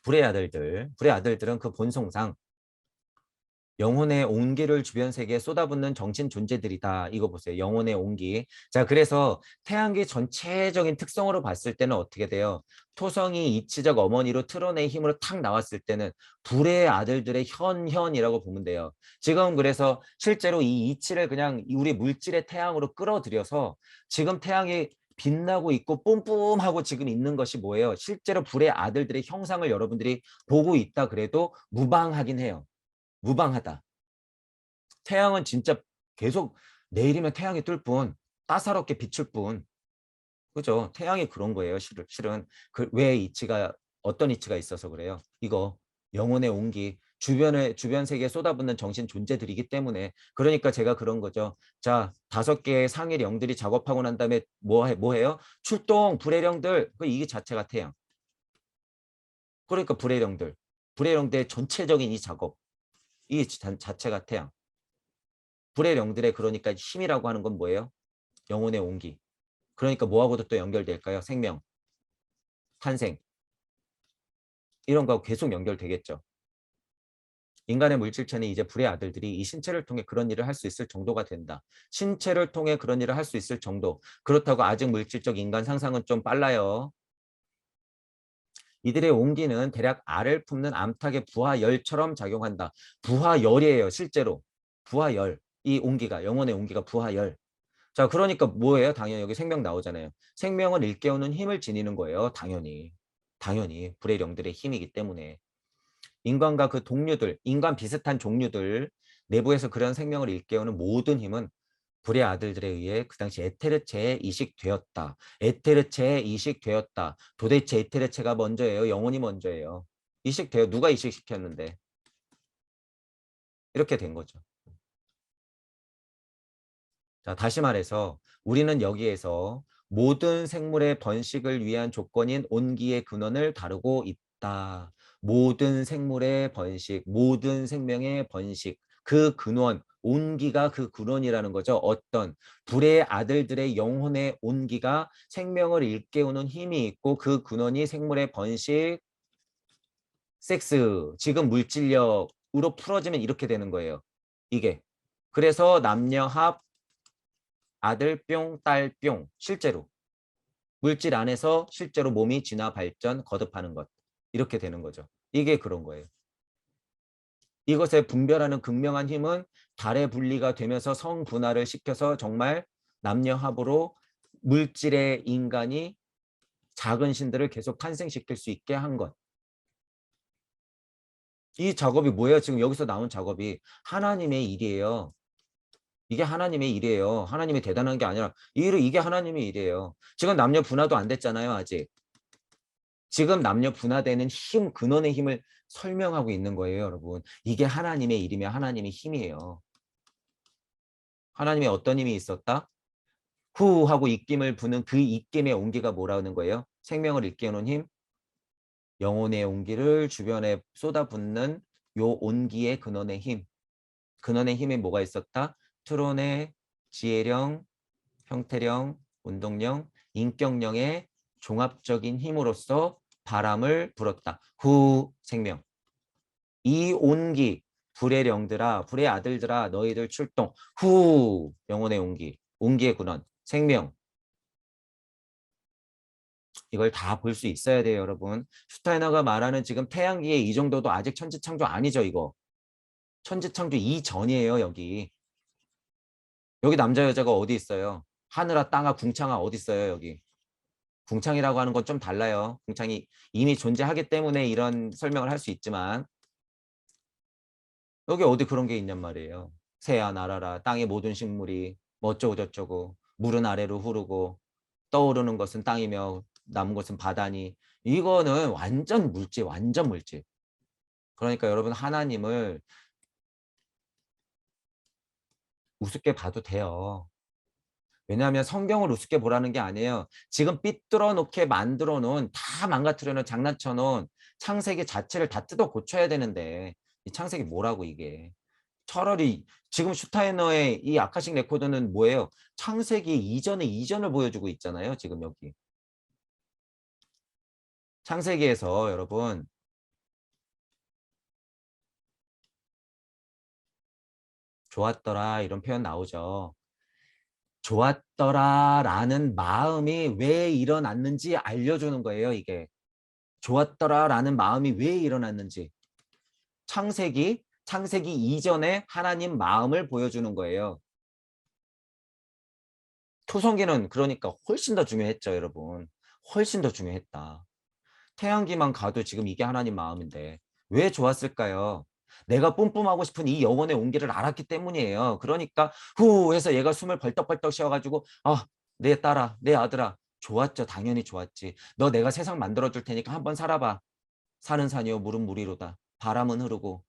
불의 아들들은 그 본성상 영혼의 온기를 주변 세계에 쏟아붓는 정신 존재들이다. 이거 보세요. 영혼의 온기. 자, 그래서 태양계 전체적인 특성으로 봤을 때는 어떻게 돼요? 토성이 이치적 어머니로 트론의 힘으로 탁 나왔을 때는 불의 아들들의 현현이라고 보면 돼요. 지금 그래서 실제로 이 이치를 그냥 우리 물질의 태양으로 끌어들여서 지금 태양이 빛나고 있고 뿜뿜하고 지금 있는 것이 뭐예요? 실제로 불의 아들들의 형상을 여러분들이 보고 있다 그래도 무방하긴 해요. 무방하다. 태양은 진짜 계속 내일이면 태양이 뜰 뿐, 따사롭게 비출 뿐. 그죠? 태양이 그런 거예요. 실은 왜 이치가 어떤 이치가 있어서 그래요. 이거 영혼의 온기, 주변 세계에 쏟아붓는 정신 존재들이기 때문에. 그러니까 제가 그런 거죠. 자, 5개의 상일 영들이 작업하고 난 다음에 뭐 해요? 출동 불의 영들. 이게 자체가 태양. 그러니까 불의 영들. 불의 영들의 전체적인 이 작업. 이 자체가 태양. 불의 영들의 그러니까 힘이라고 하는 건 뭐예요? 영혼의 온기. 그러니까 뭐하고도 또 연결될까요? 생명, 탄생. 이런 거하고 계속 연결되겠죠. 인간의 물질체는 이제 불의 아들들이 이 신체를 통해 그런 일을 할 수 있을 정도가 된다. 신체를 통해 그런 일을 할 수 있을 정도. 그렇다고 아직 물질적 인간 상상은 좀 빨라요. 이들의 온기는 대략 알을 품는 암탉의 부하열처럼 작용한다. 부하열이에요. 실제로. 부하열. 이 온기가, 영혼의 온기가 부하열. 자, 그러니까 뭐예요? 당연히 여기 생명 나오잖아요. 생명은 일깨우는 힘을 지니는 거예요. 당연히. 당연히 불의 영들의 힘이기 때문에. 인간과 그 동류들, 인간 비슷한 종류들 내부에서 그런 생명을 일깨우는 모든 힘은 불의 아들들에 의해 그 당시 에테르체에 이식되었다. 에테르체에 이식되었다. 도대체 에테르체가 먼저예요? 영혼이 먼저예요? 이식돼요. 누가 이식시켰는데? 이렇게 된 거죠. 자, 다시 말해서 우리는 여기에서 모든 생물의 번식을 위한 조건인 온기의 근원을 다루고 있다. 모든 생물의 번식, 모든 생명의 번식, 그 근원, 온기가 그 근원이라는 거죠. 어떤 불의 아들들의 영혼의 온기가 생명을 일깨우는 힘이 있고 그 근원이 생물의 번식, 섹스, 지금 물질력으로 풀어지면 이렇게 되는 거예요. 이게. 그래서 남녀합 아들 뿅, 딸 뿅, 실제로 물질 안에서 실제로 몸이 진화, 발전, 거듭하는 것 이렇게 되는 거죠. 이게 그런 거예요. 이것에 분별하는 극명한 힘은 달의 분리가 되면서 성분화를 시켜서 정말 남녀합으로 물질의 인간이 작은 신들을 계속 탄생시킬 수 있게 한 것. 이 작업이 뭐예요? 지금 여기서 나온 작업이 하나님의 일이에요. 이게 하나님의 일이에요. 하나님이 대단한 게 아니라 이게 하나님의 일이에요. 지금 남녀 분화도 안 됐잖아요. 아직. 지금 남녀 분화되는 힘, 근원의 힘을 설명하고 있는 거예요. 여러분. 이게 하나님의 일이며 하나님의 힘이에요. 하나님의 어떤 힘이 있었다? 후 하고 입김을 부는 그 입김의 온기가 뭐라는 거예요? 생명을 일깨우는 힘? 영혼의 온기를 주변에 쏟아붓는 요 온기의 근원의 힘. 근원의 힘에 뭐가 있었다? 트론의 지혜령, 형태령, 운동령, 인격령의 종합적인 힘으로써 바람을 불었다. 후 생명. 이 온기 불의 영들아 불의 아들들아 너희들 출동. 후 영혼의 온기. 온기의 근원. 생명. 이걸 다 볼 수 있어야 돼요, 여러분. 슈타이너가 말하는 지금 태양계의 이 정도도 아직 천지창조 아니죠, 이거. 천지창조 이전이에요, 여기. 여기 남자 여자가 어디 있어요? 하늘아 땅아 궁창아 어디 있어요, 여기. 궁창이라고 하는 건 좀 달라요. 궁창이 이미 존재하기 때문에 이런 설명을 할 수 있지만 여기 어디 그런 게 있냔 말이에요. 새야 날아라 땅의 모든 식물이 뭐 어쩌고 저쩌고 물은 아래로 흐르고 떠오르는 것은 땅이며 남은 것은 바다니 이거는 완전 물질 완전 물질. 그러니까 여러분 하나님을 우습게 봐도 돼요. 왜냐하면 성경을 우습게 보라는 게 아니에요. 지금 삐뚤어 놓게 만들어 놓은 다 망가뜨려 놓은 장난쳐 놓은 창세기 자체를 다 뜯어 고쳐야 되는데 이 창세기 뭐라고 이게. 차라리 지금 슈타이너의 이 아카식 레코드는 뭐예요? 창세기 이전의 이전을 보여주고 있잖아요. 지금 여기. 창세기에서 여러분 좋았더라 이런 표현 나오죠. 좋았더라라는 마음이 왜 일어났는지 알려주는 거예요, 이게. 좋았더라라는 마음이 왜 일어났는지. 창세기 이전에 하나님 마음을 보여주는 거예요. 초성기는 그러니까 훨씬 더 중요했죠, 여러분. 훨씬 더 중요했다. 태양기만 가도 지금 이게 하나님 마음인데 왜 좋았을까요? 내가 뿜뿜하고 싶은 이 영혼의 온기를 알았기 때문이에요. 그러니까 후 해서 얘가 숨을 벌떡벌떡 쉬어가지고 내 딸아, 내 아들아. 좋았죠. 당연히 좋았지. 너 내가 세상 만들어줄 테니까 한번 살아봐. 산은 산이요 물은 물이로다. 바람은 흐르고.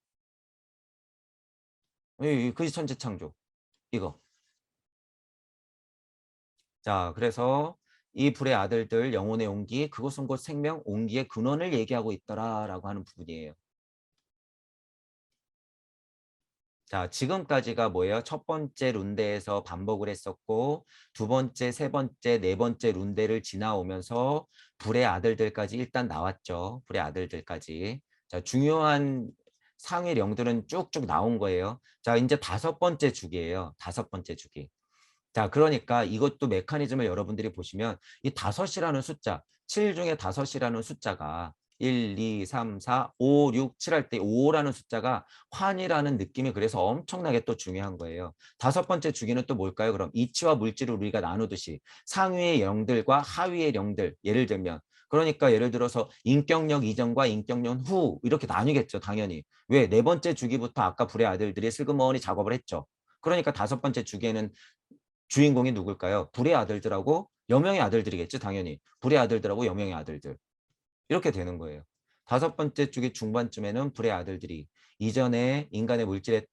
그게 천지창조. 이거. 자, 그래서 이 불의 아들들 영혼의 온기 그것은 곧 생명 온기의 근원을 얘기하고 있더라라고 하는 부분이에요. 자, 지금까지가 뭐예요? 첫 번째 룬데에서 반복을 했었고 두 번째, 세 번째, 네 번째 룬데를 지나오면서 불의 아들들까지 일단 나왔죠. 불의 아들들까지. 자, 중요한 상위령들은 쭉쭉 나온 거예요. 자, 이제 다섯 번째 주기예요. 다섯 번째 주기. 자, 그러니까 이것도 메커니즘을 여러분들이 보시면 이 다섯이라는 숫자, 7 중에 다섯이라는 숫자가 1, 2, 3, 4, 5, 6, 7 할 때 5라는 숫자가 환이라는 느낌이 그래서 엄청나게 또 중요한 거예요. 다섯 번째 주기는 또 뭘까요? 그럼 이치와 물질을 우리가 나누듯이 상위의 영들과 하위의 영들, 예를 들면 그러니까 예를 들어서 인격력 이전과 인격력 후 이렇게 나뉘겠죠, 당연히. 왜? 네 번째 주기부터 아까 불의 아들들이 슬그머니 작업을 했죠. 그러니까 다섯 번째 주기에는 주인공이 누굴까요? 불의 아들들하고 여명의 아들들이겠지, 당연히. 불의 아들들하고 여명의 아들들. 이렇게 되는 거예요. 다섯 번째 주기 중반쯤에는 불의 아들들이 이전에 인간의 물질에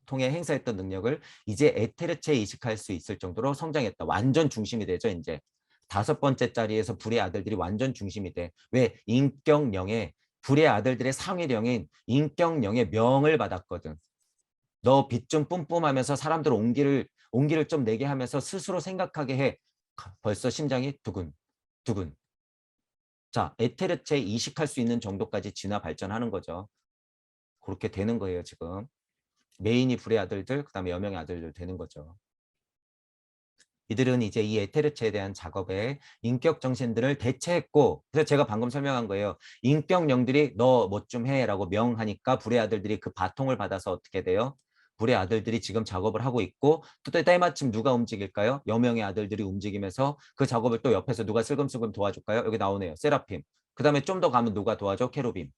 통해 행사했던 능력을 이제 에테르체에 이식할 수 있을 정도로 성장했다. 완전 중심이 되죠, 이제. 다섯 번째 자리에서 불의 아들들이 완전 중심이 돼. 왜? 인격령에 불의 아들들의 상위령인 인격령의 명을 받았거든. 너 빛 좀 뿜뿜하면서 사람들 온기를 좀 내게 하면서 스스로 생각하게 해. 벌써 심장이 두근 두근. 자, 에테르체에 이식할 수 있는 정도까지 진화 발전하는 거죠. 그렇게 되는 거예요, 지금. 메인이 불의 아들들, 그다음에 여명의 아들들 되는 거죠. 이들은 이제 이 에테르체에 대한 작업에 인격 정신들을 대체했고, 그래서 제가 방금 설명한 거예요. 인격령들이 너 뭐 좀 해라고 명하니까 불의 아들들이 그 바통을 받아서 어떻게 돼요? 불의 아들들이 지금 작업을 하고 있고 또 때마침 누가 움직일까요? 여명의 아들들이 움직이면서 그 작업을 또 옆에서 누가 슬금슬금 도와줄까요? 여기 나오네요. 세라핌. 그 다음에 좀 더 가면 누가 도와줘? 케루빔.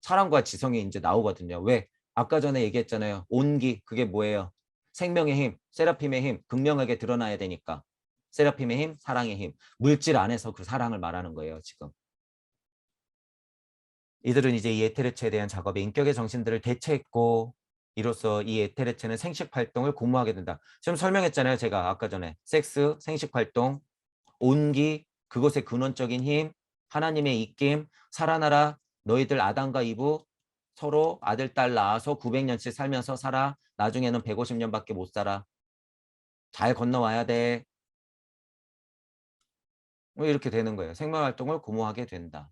사랑과 지성이 이제 나오거든요. 왜? 아까 전에 얘기했잖아요. 온기, 그게 뭐예요? 생명의 힘, 세라핌의 힘, 극명하게 드러나야 되니까. 세라핌의 힘, 사랑의 힘. 물질 안에서 그 사랑을 말하는 거예요, 지금. 이들은 이제 이 에테르체에 대한 작업에 인격의 정신들을 대체했고 이로써 이 에테르체는 생식 활동을 고무하게 된다. 지금 설명했잖아요, 제가 아까 전에. 섹스, 생식 활동, 온기, 그것의 근원적인 힘, 하나님의 입김, 살아나라. 너희들 아담과 이브 서로 아들, 딸 낳아서 900년씩 살면서 살아. 나중에는 150년밖에 못 살아. 잘 건너와야 돼. 뭐 이렇게 되는 거예요. 생명활동을 고무하게 된다.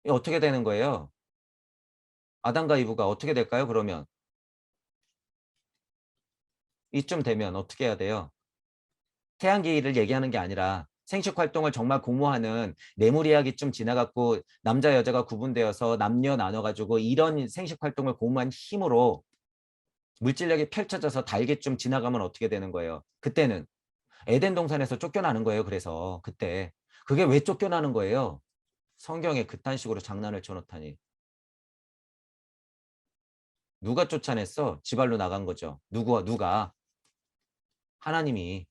이게 어떻게 되는 거예요? 아담과 이브가 어떻게 될까요? 그러면 이쯤 되면 어떻게 해야 돼요? 태양계를 얘기하는 게 아니라 생식 활동을 정말 고무하는 뇌물이야기 좀 지나갔고 남자 여자가 구분되어서 남녀 나눠가지고 이런 생식 활동을 고무한 힘으로 물질력이 펼쳐져서 달게 좀 지나가면 어떻게 되는 거예요? 그때는 에덴 동산에서 쫓겨나는 거예요. 그래서 그때 그게 왜 쫓겨나는 거예요? 성경에 그딴 식으로 장난을 쳐놓다니. 누가 쫓아냈어? 지발로 나간 거죠. 누가? 하나님이.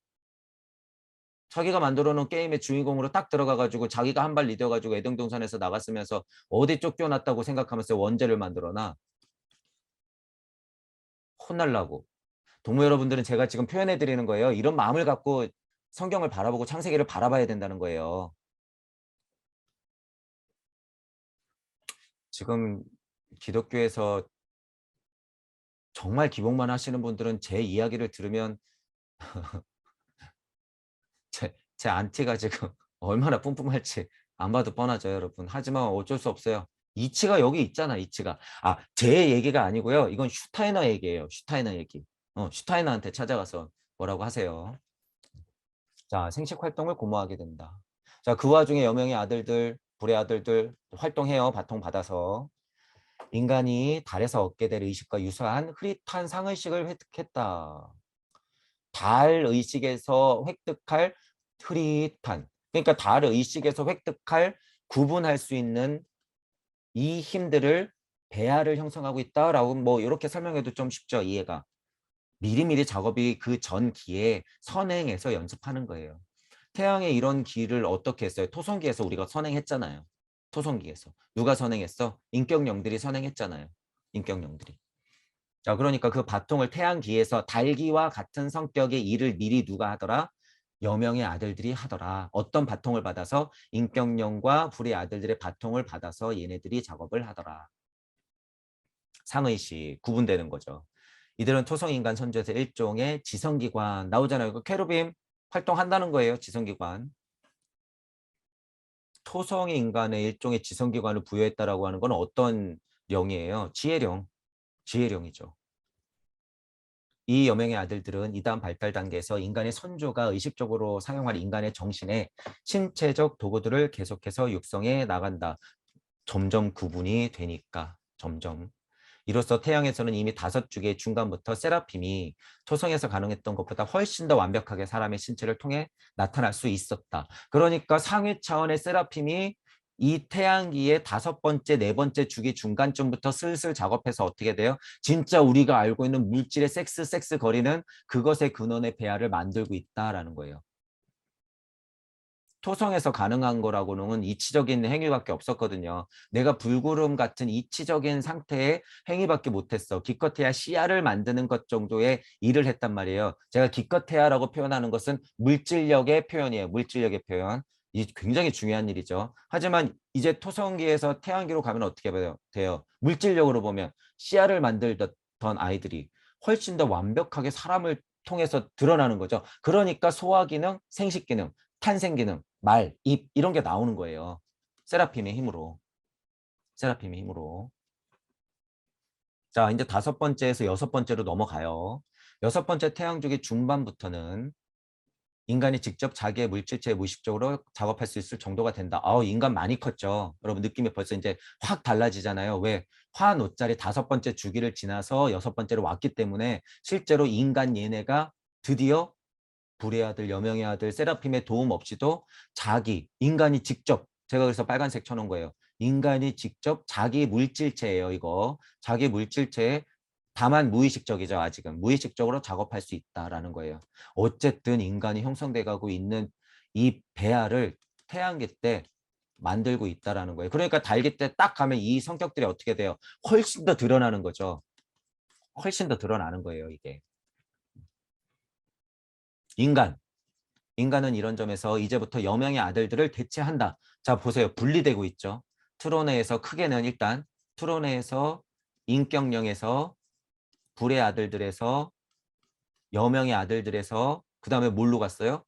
자기가 만들어 놓은 게임의 주인공으로 딱 들어가가지고 자기가 한 발 리더가지고 에덴 동산에서 나갔으면서 어디 쫓겨났다고 생각하면서 원죄를 만들어놔. 혼날라고. 동무 여러분들은 제가 지금 표현해 드리는 거예요. 이런 마음을 갖고 성경을 바라보고 창세기를 바라봐야 된다는 거예요. 지금 기독교에서 정말 기복만 하시는 분들은 제 이야기를 들으면 제 안티가 지금 얼마나 뿜뿜할지 안 봐도 뻔하죠, 여러분. 하지만 어쩔 수 없어요. 이치가 여기 있잖아, 이치가. 아, 제 얘기가 아니고요. 이건 슈타이너 얘기예요. 슈타이너 얘기. 슈타이너한테 찾아가서 뭐라고 하세요. 자, 생식 활동을 고무하게 된다. 자, 그 와중에 여명의 아들들, 불의 아들들 활동해요. 바통 받아서. 인간이 달에서 얻게 될 의식과 유사한 흐릿한 상의식을 획득했다. 달 의식에서 획득할 흐릿한, 그러니까 달 의식에서 획득할 구분할 수 있는 이 힘들을 배아를 형성하고 있다라고 뭐 이렇게 설명해도 좀 쉽죠, 이해가. 미리미리 작업이 그 전 기에 선행해서 연습하는 거예요. 태양의 이런 기를 어떻게 했어요? 토성기에서 우리가 선행했잖아요. 토성기에서. 누가 선행했어? 인격령들이 선행했잖아요. 인격령들이. 자, 그러니까 그 바통을 태양기에서 달기와 같은 성격의 일을 미리 누가 하더라? 여명의 아들들이 하더라. 어떤 바통을 받아서 인격령과 불의 아들들의 바통을 받아서 얘네들이 작업을 하더라. 상의식 구분되는 거죠. 이들은 토성인간 선조에서 일종의 지성기관 나오잖아요. 그 캐루빔 활동한다는 거예요. 지성기관. 토성의 인간의 일종의 지성기관을 부여했다라고 하는 건 어떤 영이에요? 지혜령. 지혜령이죠. 이 여명의 아들들은 이다음 발달 단계에서 인간의 선조가 의식적으로 사용할 인간의 정신의 신체적 도구들을 계속해서 육성해 나간다. 점점 구분이 되니까. 점점. 이로써 태양에서는 이미 5주기의 중간부터 세라핌이 토성에서 가능했던 것보다 훨씬 더 완벽하게 사람의 신체를 통해 나타날 수 있었다. 그러니까 상위 차원의 세라핌이 이 태양기의 5번째, 4번째 주기 중간쯤부터 슬슬 작업해서 어떻게 돼요? 진짜 우리가 알고 있는 물질의 섹스 거리는 그것의 근원의 배아를 만들고 있다라는 거예요. 토성에서 가능한 거라고는 이치적인 행위밖에 없었거든요. 내가 불구름 같은 이치적인 상태의 행위밖에 못했어. 기껏해야 씨알을 만드는 것 정도의 일을 했단 말이에요. 제가 기껏해야라고 표현하는 것은 물질력의 표현이에요. 물질력의 표현. 이 굉장히 중요한 일이죠. 하지만 이제 토성기에서 태양기로 가면 어떻게 돼요? 물질력으로 보면 씨알을 만들던 아이들이 훨씬 더 완벽하게 사람을 통해서 드러나는 거죠. 그러니까 소화기능, 생식기능, 탄생기능, 말, 입 이런 게 나오는 거예요. 세라핌의 힘으로. 세라핌의 힘으로. 자, 이제 5번째에서 6번째로 넘어가요. 6번째 태양주기 중반부터는 인간이 직접 자기의 물질체에 무의식적으로 작업할 수 있을 정도가 된다. 인간 많이 컸죠. 여러분 느낌이 벌써 이제 확 달라지잖아요. 왜? 화노짜리 5번째 주기를 지나서 6번째로 왔기 때문에 실제로 인간 얘네가 드디어 불의 아들, 여명의 아들, 세라핌의 도움 없이도 인간이 직접, 제가 그래서 빨간색 쳐놓은 거예요. 인간이 직접 자기 물질체예요, 이거. 자기 물질체에 다만 무의식적이죠, 아직은. 무의식적으로 작업할 수 있다라는 거예요. 어쨌든 인간이 형성돼 가고 있는 이 배아를 태양계 때 만들고 있다라는 거예요. 그러니까 달기 때 딱 가면 이 성격들이 어떻게 돼요? 훨씬 더 드러나는 거죠. 훨씬 더 드러나는 거예요, 이게. 인간. 인간은 이런 점에서 이제부터 여명의 아들들을 대체한다. 자, 보세요. 분리되고 있죠. 트로네에서 크게는 일단 트로네에서 인격령에서 불의 아들들에서 여명의 아들들에서 그 다음에 뭘로 갔어요?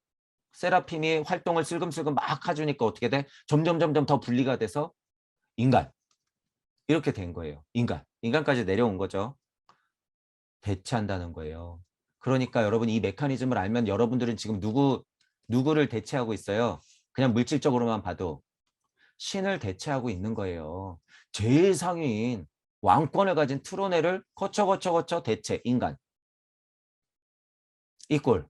세라핌이 활동을 슬금슬금 막 해주니까 어떻게 돼? 점점 더 분리가 돼서 인간. 이렇게 된 거예요. 인간. 인간까지 내려온 거죠. 대체한다는 거예요. 그러니까 여러분 이 메커니즘을 알면 여러분들은 지금 누구를 대체하고 있어요? 그냥 물질적으로만 봐도 신을 대체하고 있는 거예요. 제일 상위인 왕권을 가진 트로네를 거쳐 대체 인간. 이꼴.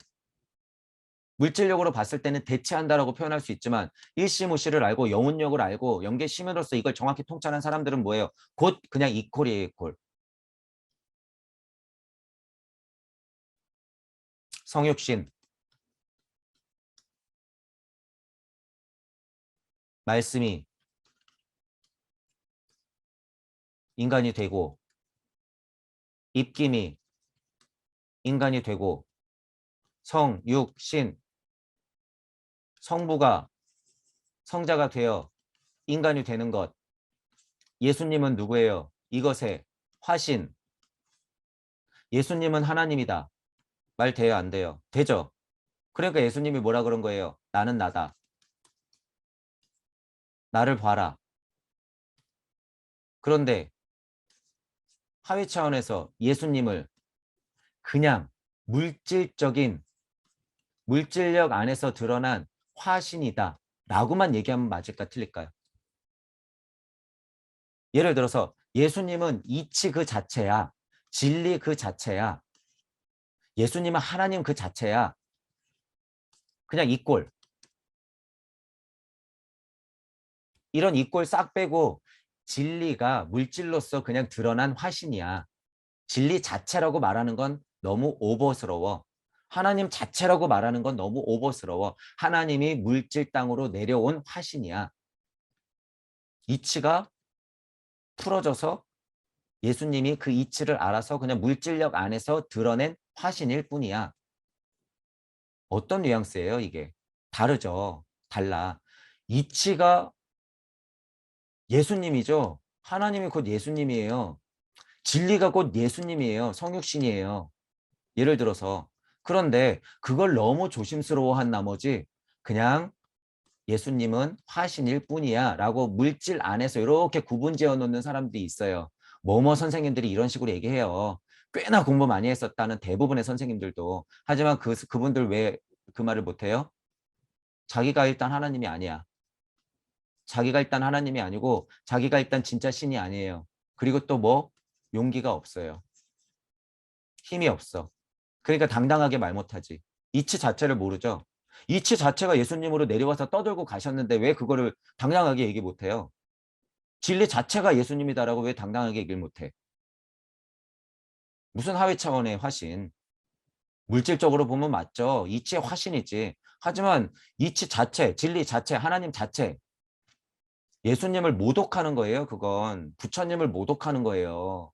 물질력으로 봤을 때는 대체한다라고 표현할 수 있지만 일시무시를 알고 영혼력을 알고 영계심으로서 이걸 정확히 통찰한 사람들은 뭐예요? 곧 그냥 이꼴이에요. 이꼴. 성육신. 말씀이 인간이 되고 입김이 인간이 되고 성육신 성부가 성자가 되어 인간이 되는 것. 예수님은 누구예요? 이것의 화신. 예수님은 하나님이다. 말 돼요, 안 돼요? 되죠? 그러니까 예수님이 뭐라 그런 거예요? 나는 나다. 나를 봐라. 그런데 하위 차원에서 예수님을 그냥 물질력 안에서 드러난 화신이다 라고만 얘기하면 맞을까 틀릴까요? 예를 들어서 예수님은 이치 그 자체야. 진리 그 자체야. 예수님은 하나님 그 자체야. 그냥 이 꼴. 이런 이 꼴 싹 빼고 진리가 물질로서 그냥 드러난 화신이야. 진리 자체라고 말하는 건 너무 오버스러워. 하나님 자체라고 말하는 건 너무 오버스러워. 하나님이 물질 땅으로 내려온 화신이야. 이치가 풀어져서 예수님이 그 이치를 알아서 그냥 물질력 안에서 드러낸 화신일 뿐이야. 어떤 뉘앙스예요, 이게? 다르죠. 달라. 이치가 예수님이죠. 하나님이 곧 예수님이에요. 진리가 곧 예수님이에요. 성육신이에요. 예를 들어서. 그런데 그걸 너무 조심스러워한 나머지 그냥 예수님은 화신일 뿐이야 라고 물질 안에서 이렇게 구분지어 놓는 사람들이 있어요. 뭐뭐 선생님들이 이런 식으로 얘기해요. 꽤나 공부 많이 했었다는 대부분의 선생님들도. 하지만 그분들 왜 그 말을 못해요? 자기가 일단 하나님이 아니야. 자기가 일단 하나님이 아니고 자기가 일단 진짜 신이 아니에요. 그리고 또 뭐? 용기가 없어요. 힘이 없어. 그러니까 당당하게 말 못하지. 이치 자체를 모르죠. 이치 자체가 예수님으로 내려와서 떠들고 가셨는데 왜 그거를 당당하게 얘기 못해요? 진리 자체가 예수님이다라고 왜 당당하게 얘기를 못해? 무슨 하위 차원의 화신? 물질적으로 보면 맞죠. 이치의 화신이지. 하지만 이치 자체, 진리 자체, 하나님 자체, 예수님을 모독하는 거예요. 그건 부처님을 모독하는 거예요.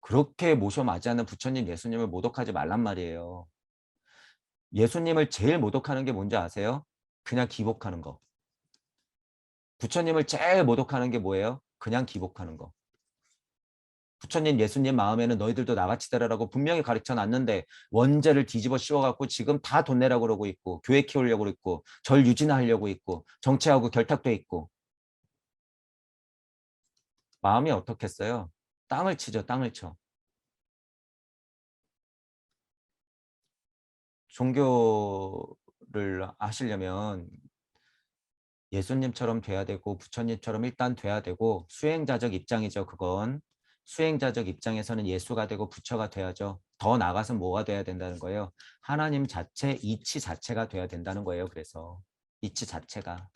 그렇게 모셔 맞이하는 부처님, 예수님을 모독하지 말란 말이에요. 예수님을 제일 모독하는 게 뭔지 아세요? 그냥 기복하는 거. 부처님을 제일 모독하는 게 뭐예요? 그냥 기복하는 거. 부처님, 예수님 마음에는 너희들도 나같이 되라라고 분명히 가르쳐 놨는데 원죄를 뒤집어 씌워갖고 지금 다 돈 내라고 그러고 있고 교회 키우려고 그러고 절 유진하려고 있고 정치하고 결탁돼 있고 마음이 어떻겠어요? 땅을 치죠, 땅을 쳐. 종교를 하시려면 예수님처럼 돼야 되고 부처님처럼 일단 돼야 되고 수행자적 입장이죠. 그건 수행자적 입장에서는 예수가 되고 부처가 돼야죠. 더 나아가서 뭐가 돼야 된다는 거예요? 하나님 자체, 이치 자체가 돼야 된다는 거예요. 그래서 이치 자체가.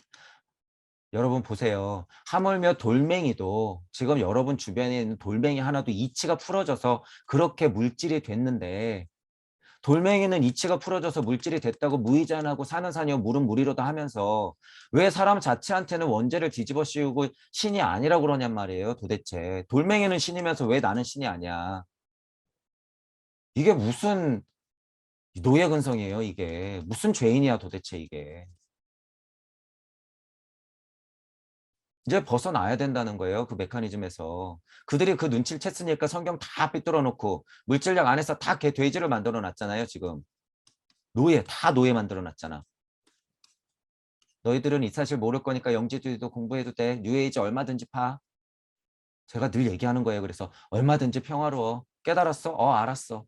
여러분 보세요. 하물며 돌멩이도 지금 여러분 주변에 있는 돌멩이 하나도 이치가 풀어져서 그렇게 물질이 됐는데 돌멩이는 이치가 풀어져서 물질이 됐다고 무의잔하고 사는 사니요 물은 물이로다 하면서 왜 사람 자체한테는 원죄를 뒤집어 씌우고 신이 아니라고 그러냔 말이에요. 도대체 돌멩이는 신이면서 왜 나는 신이 아니야? 이게 무슨 노예근성이에요. 이게 무슨 죄인이야 도대체 이게. 이제 벗어나야 된다는 거예요. 그 메커니즘에서. 그들이 그 눈치를 챘으니까 성경 다 삐뚤어 놓고 물질력 안에서 다 개 돼지를 만들어 놨잖아요. 지금 노예 다 노예 만들어 놨잖아. 너희들은 이 사실 모를 거니까 영지주의도 공부해도 돼. 뉴에이지 얼마든지 파. 제가 늘 얘기하는 거예요. 그래서 얼마든지 평화로워. 깨달았어? 알았어.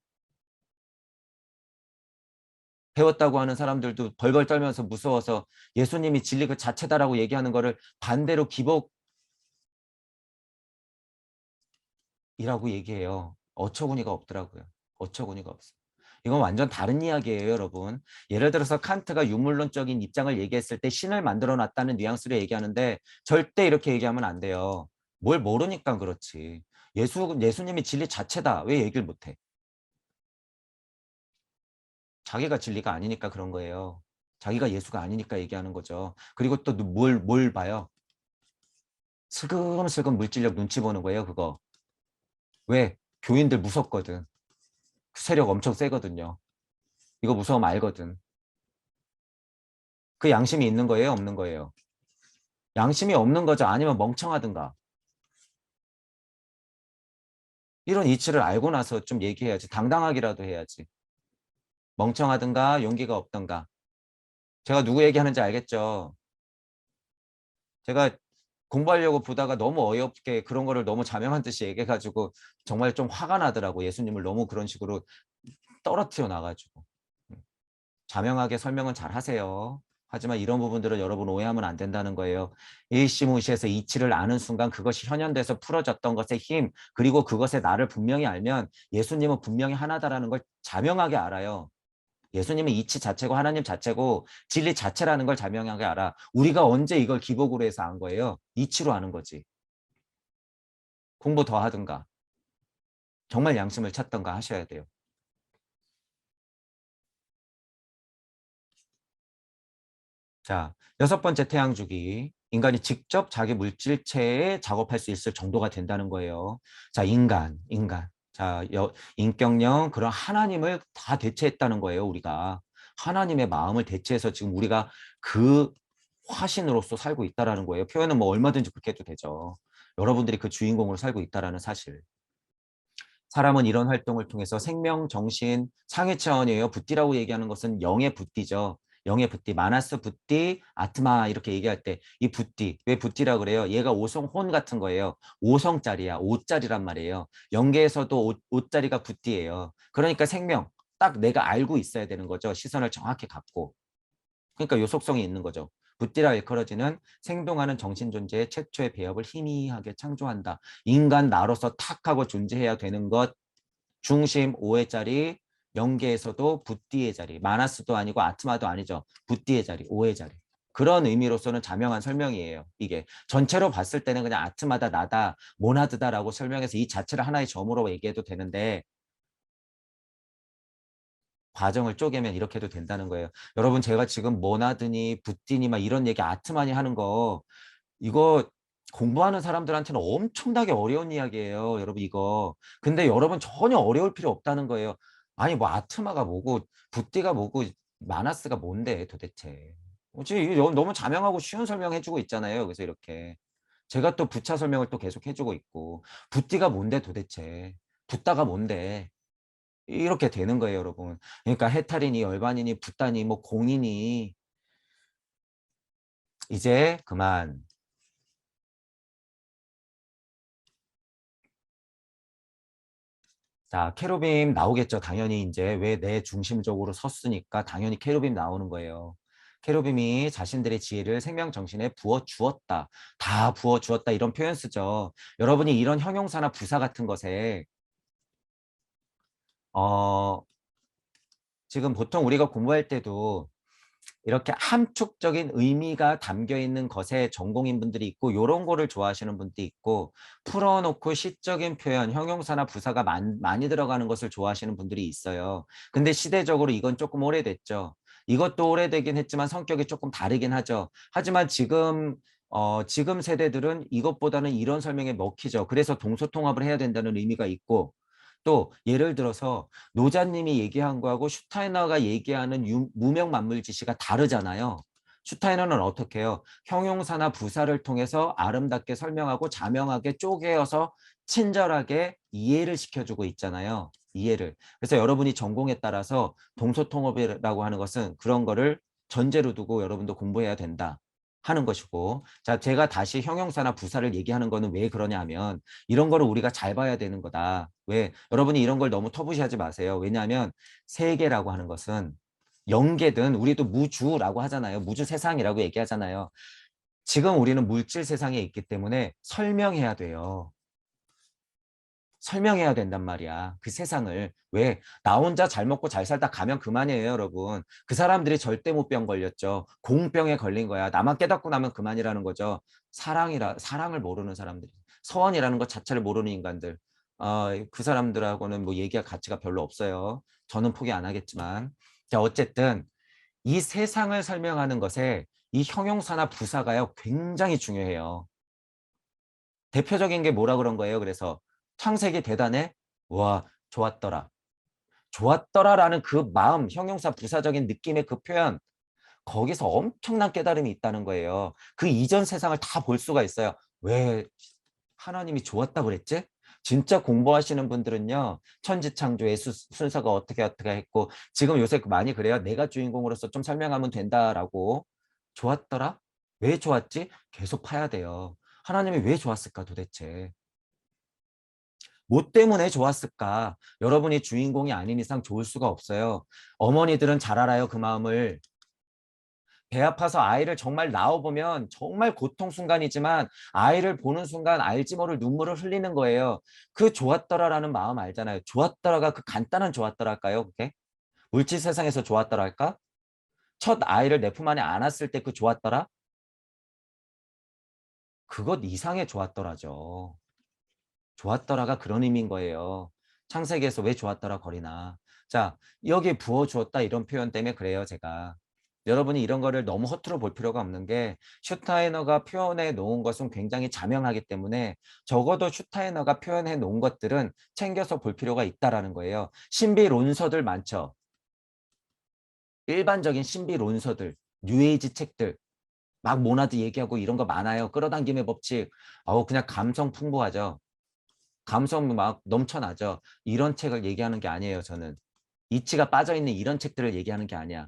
배웠다고 하는 사람들도 벌벌 떨면서 무서워서 예수님이 진리 그 자체다라고 얘기하는 거를 반대로 기복이라고 얘기해요. 어처구니가 없더라고요. 어처구니가 없어. 이건 완전 다른 이야기예요, 여러분. 예를 들어서 칸트가 유물론적인 입장을 얘기했을 때 신을 만들어 놨다는 뉘앙스로 얘기하는데 절대 이렇게 얘기하면 안 돼요. 뭘 모르니까 그렇지. 예수님이 진리 자체다. 왜 얘기를 못 해? 자기가 진리가 아니니까 그런 거예요. 자기가 예수가 아니니까 얘기하는 거죠. 그리고 또 뭘 봐요? 슬금슬금 물질력 눈치 보는 거예요, 그거. 왜? 교인들 무섭거든. 그 세력 엄청 세거든요. 이거 무서우면 알거든. 그 양심이 있는 거예요, 없는 거예요? 양심이 없는 거죠. 아니면 멍청하든가. 이런 이치를 알고 나서 좀 얘기해야지. 당당하기라도 해야지. 멍청하든가 용기가 없던가. 제가 누구 얘기하는지 알겠죠? 제가 공부하려고 보다가 너무 어이없게 그런 거를 너무 자명한 듯이 얘기해가지고 정말 좀 화가 나더라고. 예수님을 너무 그런 식으로 떨어뜨려 놔가지고. 자명하게 설명은 잘 하세요. 하지만 이런 부분들은 여러분 오해하면 안 된다는 거예요. 일시무시해서 이치를 아는 순간 그것이 현현돼서 풀어졌던 것의 힘, 그리고 그것의 나를 분명히 알면 예수님은 분명히 하나다라는 걸 자명하게 알아요. 예수님은 이치 자체고 하나님 자체고 진리 자체라는 걸 자명하게 알아. 우리가 언제 이걸 기복으로 해서 안 거예요? 이치로 아는 거지. 공부 더 하든가 정말 양심을 찾던가 하셔야 돼요. 자, 여섯 번째 태양 주기. 인간이 직접 자기 물질체에 작업할 수 있을 정도가 된다는 거예요. 자, 인간. 자, 인격령, 그런 하나님을 다 대체했다는 거예요, 우리가. 하나님의 마음을 대체해서 지금 우리가 그 화신으로서 살고 있다라는 거예요. 표현은 뭐 얼마든지 그렇게 해도 되죠. 여러분들이 그 주인공으로 살고 있다라는 사실. 사람은 이런 활동을 통해서 생명, 정신, 상해 차원이에요. 붓디라고 얘기하는 것은 영의 붓디죠. 영의 붓디, 마나스 붓디, 아트마 이렇게 얘기할 때 이 붓디, 왜 붓디라 그래요? 얘가 오성혼 같은 거예요. 오성짜리야, 오짜리란 말이에요. 영계에서도 오짜리가 붓디예요. 그러니까 생명, 딱 내가 알고 있어야 되는 거죠. 시선을 정확히 갖고. 그러니까 요 속성이 있는 거죠. 붓디라 일컬어지는 생동하는 정신존재의 최초의 배업을 희미하게 창조한다. 인간 나로서 탁 하고 존재해야 되는 것 중심 5회짜리 영계에서도 붓디의 자리 마나스도 아니고 아트마도 아니죠. 붓디의 자리 5회 자리 그런 의미로서는 자명한 설명이에요. 이게 전체로 봤을 때는 그냥 아트마다 나다 모나드다라고 설명해서 이 자체를 하나의 점으로 얘기해도 되는데 과정을 쪼개면 이렇게 해도 된다는 거예요. 여러분 제가 지금 모나드니 붓디니 막 이런 얘기 아트마니 하는 거 이거 공부하는 사람들한테는 엄청나게 어려운 이야기예요. 여러분 이거. 근데 여러분 전혀 어려울 필요 없다는 거예요. 아니 뭐 아트마가 뭐고 붓디가 뭐고 마나스가 뭔데 도대체. 지금 이거 너무 자명하고 쉬운 설명해주고 있잖아요. 그래서 이렇게. 제가 또 부차 설명을 또 계속 해주고 있고 붓디가 뭔데 도대체. 붓다가 뭔데. 이렇게 되는 거예요, 여러분. 그러니까 해탈이니 열반이니 붓다니 뭐 공이니 이제 그만. 자, 케루빔 나오겠죠. 당연히 이제 왜 내 중심적으로 섰으니까 당연히 케루빔 나오는 거예요. 케루빔이 자신들의 지혜를 생명 정신에 부어 주었다. 다 부어 주었다 이런 표현 쓰죠. 여러분이 이런 형용사나 부사 같은 것에 어 지금 보통 우리가 공부할 때도 이렇게 함축적인 의미가 담겨 있는 것에 전공인 분들이 있고 이런 거를 좋아하시는 분도 있고 풀어놓고 시적인 표현, 형용사나 부사가 많이 들어가는 것을 좋아하시는 분들이 있어요. 근데 시대적으로 이건 조금 오래됐죠. 이것도 오래되긴 했지만 성격이 조금 다르긴 하죠. 하지만 지금 세대들은 이것보다는 이런 설명에 먹히죠. 그래서 동서통합을 해야 된다는 의미가 있고 또 예를 들어서 노자님이 얘기한 거하고 슈타이너가 얘기하는 무명 만물 지시가 다르잖아요. 슈타이너는 어떻게 해요? 형용사나 부사를 통해서 아름답게 설명하고 자명하게 쪼개어서 친절하게 이해를 시켜주고 있잖아요. 이해를. 그래서 여러분이 전공에 따라서 동서통합이라고 하는 것은 그런 거를 전제로 두고 여러분도 공부해야 된다 하는 것이고 자 제가 다시 형용사나 부사를 얘기하는 거는 왜 그러냐 하면 이런 거를 우리가 잘 봐야 되는 거다. 왜? 여러분이 이런 걸 너무 터부시하지 마세요. 왜냐하면 세계라고 하는 것은 영계든 우리도 무주라고 하잖아요. 무주 세상이라고 얘기하잖아요. 지금 우리는 물질 세상에 있기 때문에 설명해야 돼요. 설명해야 된단 말이야. 그 세상을. 왜? 나 혼자 잘 먹고 잘 살다 가면 그만이에요, 여러분. 그 사람들이 절대무병 걸렸죠. 공병에 걸린 거야. 나만 깨닫고 나면 그만이라는 거죠. 사랑을 모르는 사람들이. 서원이라는 것 자체를 모르는 인간들. 그 사람들하고는 뭐 얘기할 가치가 별로 없어요. 저는 포기 안 하겠지만. 자, 어쨌든 이 세상을 설명하는 것에 이 형용사나 부사가요, 굉장히 중요해요. 대표적인 게 뭐라 그런 거예요. 그래서 창세기 대단해? 와, 좋았더라. 좋았더라라는 그 마음, 형용사 부사적인 느낌의 그 표현, 거기서 엄청난 깨달음이 있다는 거예요. 그 이전 세상을 다 볼 수가 있어요. 왜 하나님이 좋았다 그랬지? 진짜 공부하시는 분들은요. 천지창조의 순서가 어떻게 했고 지금 요새 많이 그래요. 내가 주인공으로서 좀 설명하면 된다라고. 좋았더라? 왜 좋았지? 계속 파야 돼요. 하나님이 왜 좋았을까 도대체? 뭐 때문에 좋았을까? 여러분이 주인공이 아닌 이상 좋을 수가 없어요. 어머니들은 잘 알아요, 그 마음을. 배 아파서 아이를 정말 낳아보면 정말 고통 순간이지만 아이를 보는 순간 알지 모를 눈물을 흘리는 거예요. 그 좋았더라라는 마음 알잖아요. 좋았더라가 그 간단한 좋았더랄까요, 그게? 물질 세상에서 좋았더랄까? 첫 아이를 내 품 안에 안았을 때 그 좋았더라? 그것 이상의 좋았더라죠. 좋았더라가 그런 의미인 거예요. 창세기에서 왜 좋았더라 거리나. 자, 여기 부어주었다 이런 표현 때문에 그래요, 제가. 여러분이 이런 거를 너무 허투루 볼 필요가 없는 게 슈타이너가 표현해 놓은 것은 굉장히 자명하기 때문에 적어도 슈타이너가 표현해 놓은 것들은 챙겨서 볼 필요가 있다라는 거예요. 신비론서들 많죠. 일반적인 신비론서들, 뉴에이지 책들, 막 모나드 얘기하고 이런 거 많아요. 끌어당김의 법칙. 그냥 감성 풍부하죠. 감성 막 넘쳐나죠. 이런 책을 얘기하는 게 아니에요, 저는. 이치가 빠져있는 이런 책들을 얘기하는 게 아니야.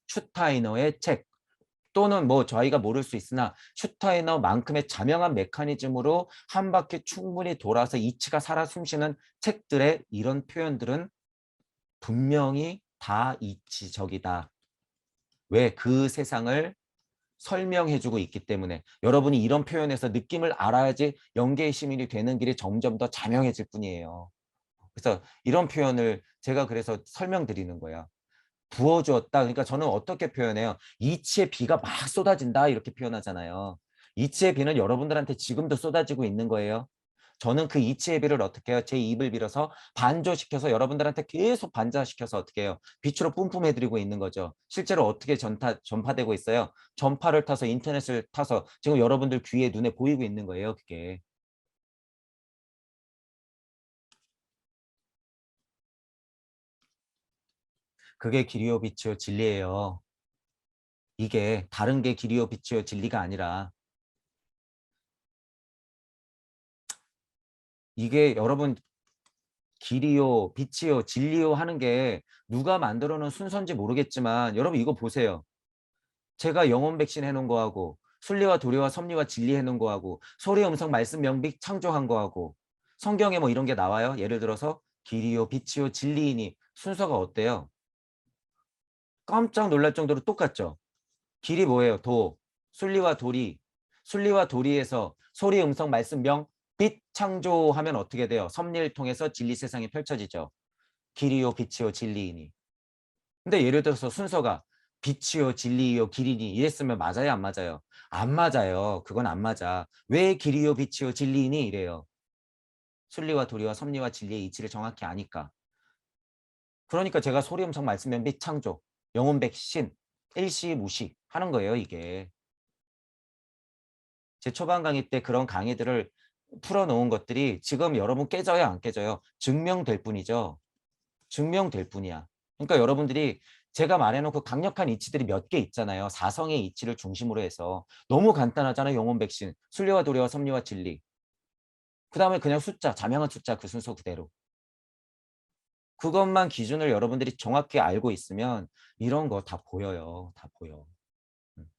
슈타이너의 책 또는 뭐 저희가 모를 수 있으나 슈타이너만큼의 자명한 메커니즘으로 한 바퀴 충분히 돌아서 이치가 살아 숨쉬는 책들의 이런 표현들은 분명히 다 이치적이다. 왜? 그 세상을 설명해주고 있기 때문에 여러분이 이런 표현에서 느낌을 알아야지 연계의 시민이 되는 길이 점점 더 자명해질 뿐이에요. 그래서 이런 표현을 제가 그래서 설명드리는 거예요. 부어주었다. 그러니까 저는 어떻게 표현해요? 이치의 비가 막 쏟아진다 이렇게 표현하잖아요. 이치의 비는 여러분들한테 지금도 쏟아지고 있는 거예요. 저는 그 이치의 비를 어떻게 해요? 제 입을 빌어서 반조시켜서 여러분들한테 계속 반자시켜서 어떻게 해요? 빛으로 뿜뿜해드리고 있는 거죠. 실제로 어떻게 전파되고 있어요? 전파를 타서 인터넷을 타서 지금 여러분들 귀에 눈에 보이고 있는 거예요. 그게. 그게 길이요 빛이요 진리예요. 이게 다른 게 길이요 빛이요 진리가 아니라 이게 여러분 길이요 빛이요 진리요 하는 게 누가 만들어 놓은 순서인지 모르겠지만 여러분 이거 보세요. 제가 영혼 백신 해놓은 거하고 순리와 도리와 섭리와 진리 해놓은 거하고 소리 음성 말씀 명빅 창조한 거하고 성경에 뭐 이런 게 나와요. 예를 들어서 길이요 빛이요 진리이니 순서가 어때요? 깜짝 놀랄 정도로 똑같죠. 길이 뭐예요? 도. 순리와 도리. 순리와 도리에서 소리, 음성, 말씀, 명, 빛 창조하면 어떻게 돼요? 섭리를 통해서 진리 세상이 펼쳐지죠. 길이요, 빛이요, 진리이니. 근데 예를 들어서 순서가 빛이요, 진리요, 길이니 이랬으면 맞아요, 안 맞아요? 안 맞아요. 그건 안 맞아. 왜 길이요, 빛이요, 진리이니 이래요. 순리와 도리와 섭리와 진리의 이치를 정확히 아니까. 그러니까 제가 소리, 음성, 말씀, 명, 빛 창조, 영혼 백신, 일시 무시 하는 거예요, 이게. 제 초반 강의 때 그런 강의들을 풀어놓은 것들이 지금 여러분 깨져요, 안 깨져요? 증명될 뿐이죠. 증명될 뿐이야. 그러니까 여러분들이 제가 말해놓고 강력한 이치들이 몇 개 있잖아요. 사성의 이치를 중심으로 해서. 너무 간단하잖아요. 영혼 백신. 순리와 도리와 섭리와 진리. 그 다음에 그냥 숫자, 자명한 숫자 그 순서 그대로. 그것만 기준을 여러분들이 정확히 알고 있으면 이런 거 다 보여요. 다 보여. 음.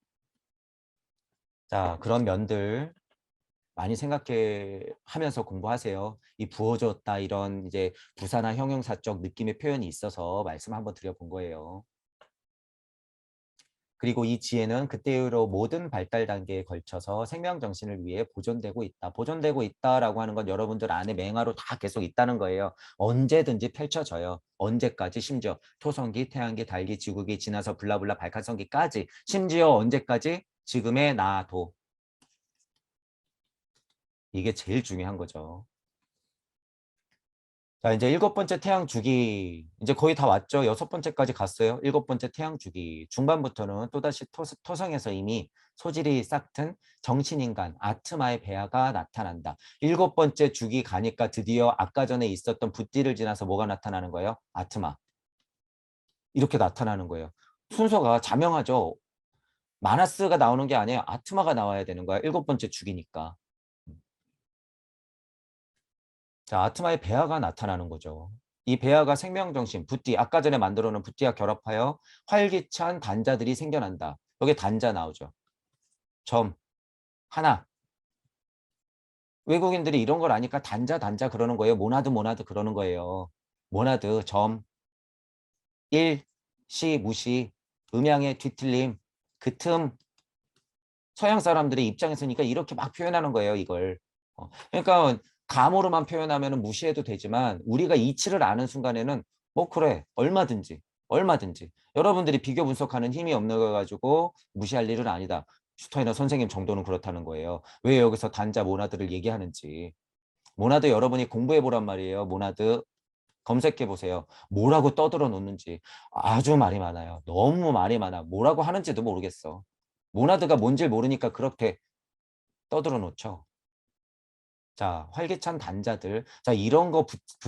자, 그런 면들 많이 생각해 하면서 공부하세요. 이 부어졌다 이런 이제 부사나 형용사적 느낌의 표현이 있어서 말씀 한번 드려본 거예요. 그리고 이 지혜는 그때로 모든 발달 단계에 걸쳐서 생명 정신을 위해 보존되고 있다. 보존되고 있다라고 하는 건 여러분들 안에 맹아로 다 계속 있다는 거예요. 언제든지 펼쳐져요. 언제까지 심지어 토성기, 태양기, 달기, 지구기 지나서 블라블라 발칸성기까지 심지어 언제까지 지금의 나도 이게 제일 중요한 거죠. 자, 이제 일곱 번째 태양 주기. 이제 거의 다 왔죠. 여섯 번째까지 갔어요. 일곱 번째 태양 주기. 중반부터는 또다시 토성에서 이미 소질이 싹튼 정신인간, 아트마의 배아가 나타난다. 일곱 번째 주기 가니까 드디어 아까 전에 있었던 붓띠를 지나서 뭐가 나타나는 거예요? 아트마. 이렇게 나타나는 거예요. 순서가 자명하죠. 마나스가 나오는 게 아니에요. 아트마가 나와야 되는 거야. 일곱 번째 주기니까. 자, 아트마의 배아가 나타나는 거죠. 이 배아가 생명정신, 붓띠, 아까 전에 만들어 놓은 붓띠와 결합하여 활기찬 단자들이 생겨난다. 여기 단자 나오죠. 점, 하나. 외국인들이 이런 걸 아니까 단자 그러는 거예요. 모나드 그러는 거예요. 모나드 점 1, 시 무시, 음양의 뒤틀림, 그 틈 서양 사람들의 입장에서니까 이렇게 막 표현하는 거예요, 이걸. 그러니까 감으로만 표현하면 무시해도 되지만 우리가 이치를 아는 순간에는 그래 얼마든지 여러분들이 비교 분석하는 힘이 없는 거 가지고 무시할 일은 아니다. 슈타이너 선생님 정도는 그렇다는 거예요. 왜 여기서 단자 모나드를 얘기하는지. 모나드 여러분이 공부해 보란 말이에요. 모나드 검색해 보세요. 뭐라고 떠들어 놓는지. 아주 말이 많아요. 너무 말이 많아. 뭐라고 하는지도 모르겠어. 모나드가 뭔지 모르니까 그렇게 떠들어 놓죠. 자, 활기찬 단자들. 자, 이런 거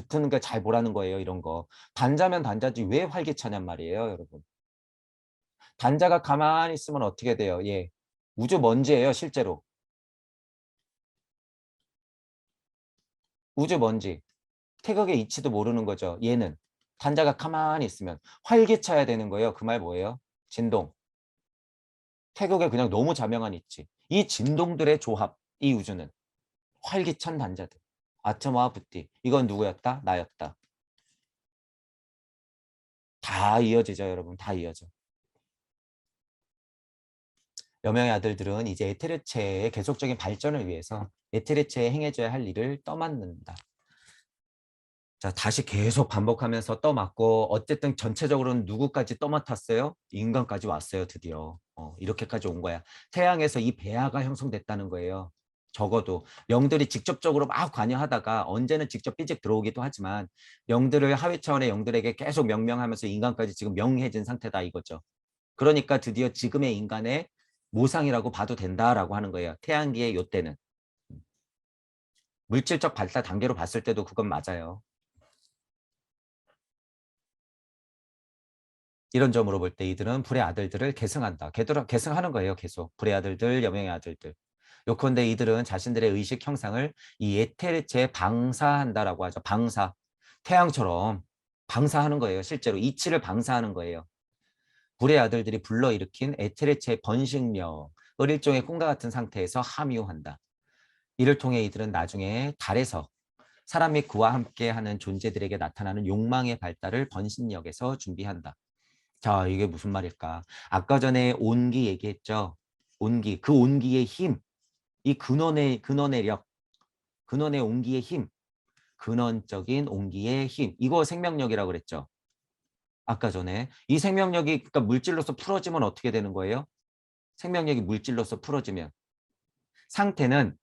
붙는 거 잘 보라는 거예요, 이런 거. 단자면 단자지 왜 활기차냔 말이에요, 여러분. 단자가 가만히 있으면 어떻게 돼요? 예. 우주 먼지예요, 실제로. 우주 먼지. 태극의 이치도 모르는 거죠, 얘는. 단자가 가만히 있으면 활기차야 되는 거예요. 그 말 뭐예요? 진동. 태극에 그냥 너무 자명한 이치. 이 진동들의 조합, 이 우주는. 활기찬 단자들. 아tom와 부티. 이건 누구였다? 나였다. 다 이어지죠, 여러분. 다 이어져. 여명의 아들들은 이제 에테르체의 계속적인 발전을 위해서 에테르체에 행해져야 할 일을 떠맡는다. 자, 다시 계속 반복하면서 떠맡고 어쨌든 전체적으로는 누구까지 떠맡았어요? 인간까지 왔어요, 드디어. 이렇게까지 온 거야. 태양에서 이 배아가 형성됐다는 거예요. 적어도 영들이 직접적으로 막 관여하다가 언제는 직접 삐직 들어오기도 하지만 영들을 하위 차원의 영들에게 계속 명명하면서 인간까지 지금 명해진 상태다 이거죠. 그러니까 드디어 지금의 인간의 모상이라고 봐도 된다라고 하는 거예요. 태양계의 요때는. 물질적 발달 단계로 봤을 때도 그건 맞아요. 이런 점으로 볼 때 이들은 불의 아들들을 계승한다. 계승하는 거예요. 계속. 불의 아들들, 여명의 아들들. 요컨대 이들은 자신들의 의식 형상을 이 에테르체에 방사한다라고 하죠. 방사. 태양처럼 방사하는 거예요. 실제로 이치를 방사하는 거예요. 불의 아들들이 불러일으킨 에테르체의 번식력을 일종의 꿈과 같은 상태에서 함유한다. 이를 통해 이들은 나중에 달에서 사람 및 그와 함께하는 존재들에게 나타나는 욕망의 발달을 번식력에서 준비한다. 자, 이게 무슨 말일까? 아까 전에 온기 얘기했죠. 온기, 그 온기의 힘, 이 근원의 력, 근원의 온기의 힘, 근원적인 온기의 힘, 이거 생명력이라고 그랬죠. 아까 전에 이 생명력이 그러니까 물질로서 풀어지면 어떻게 되는 거예요? 생명력이 물질로서 풀어지면 상태는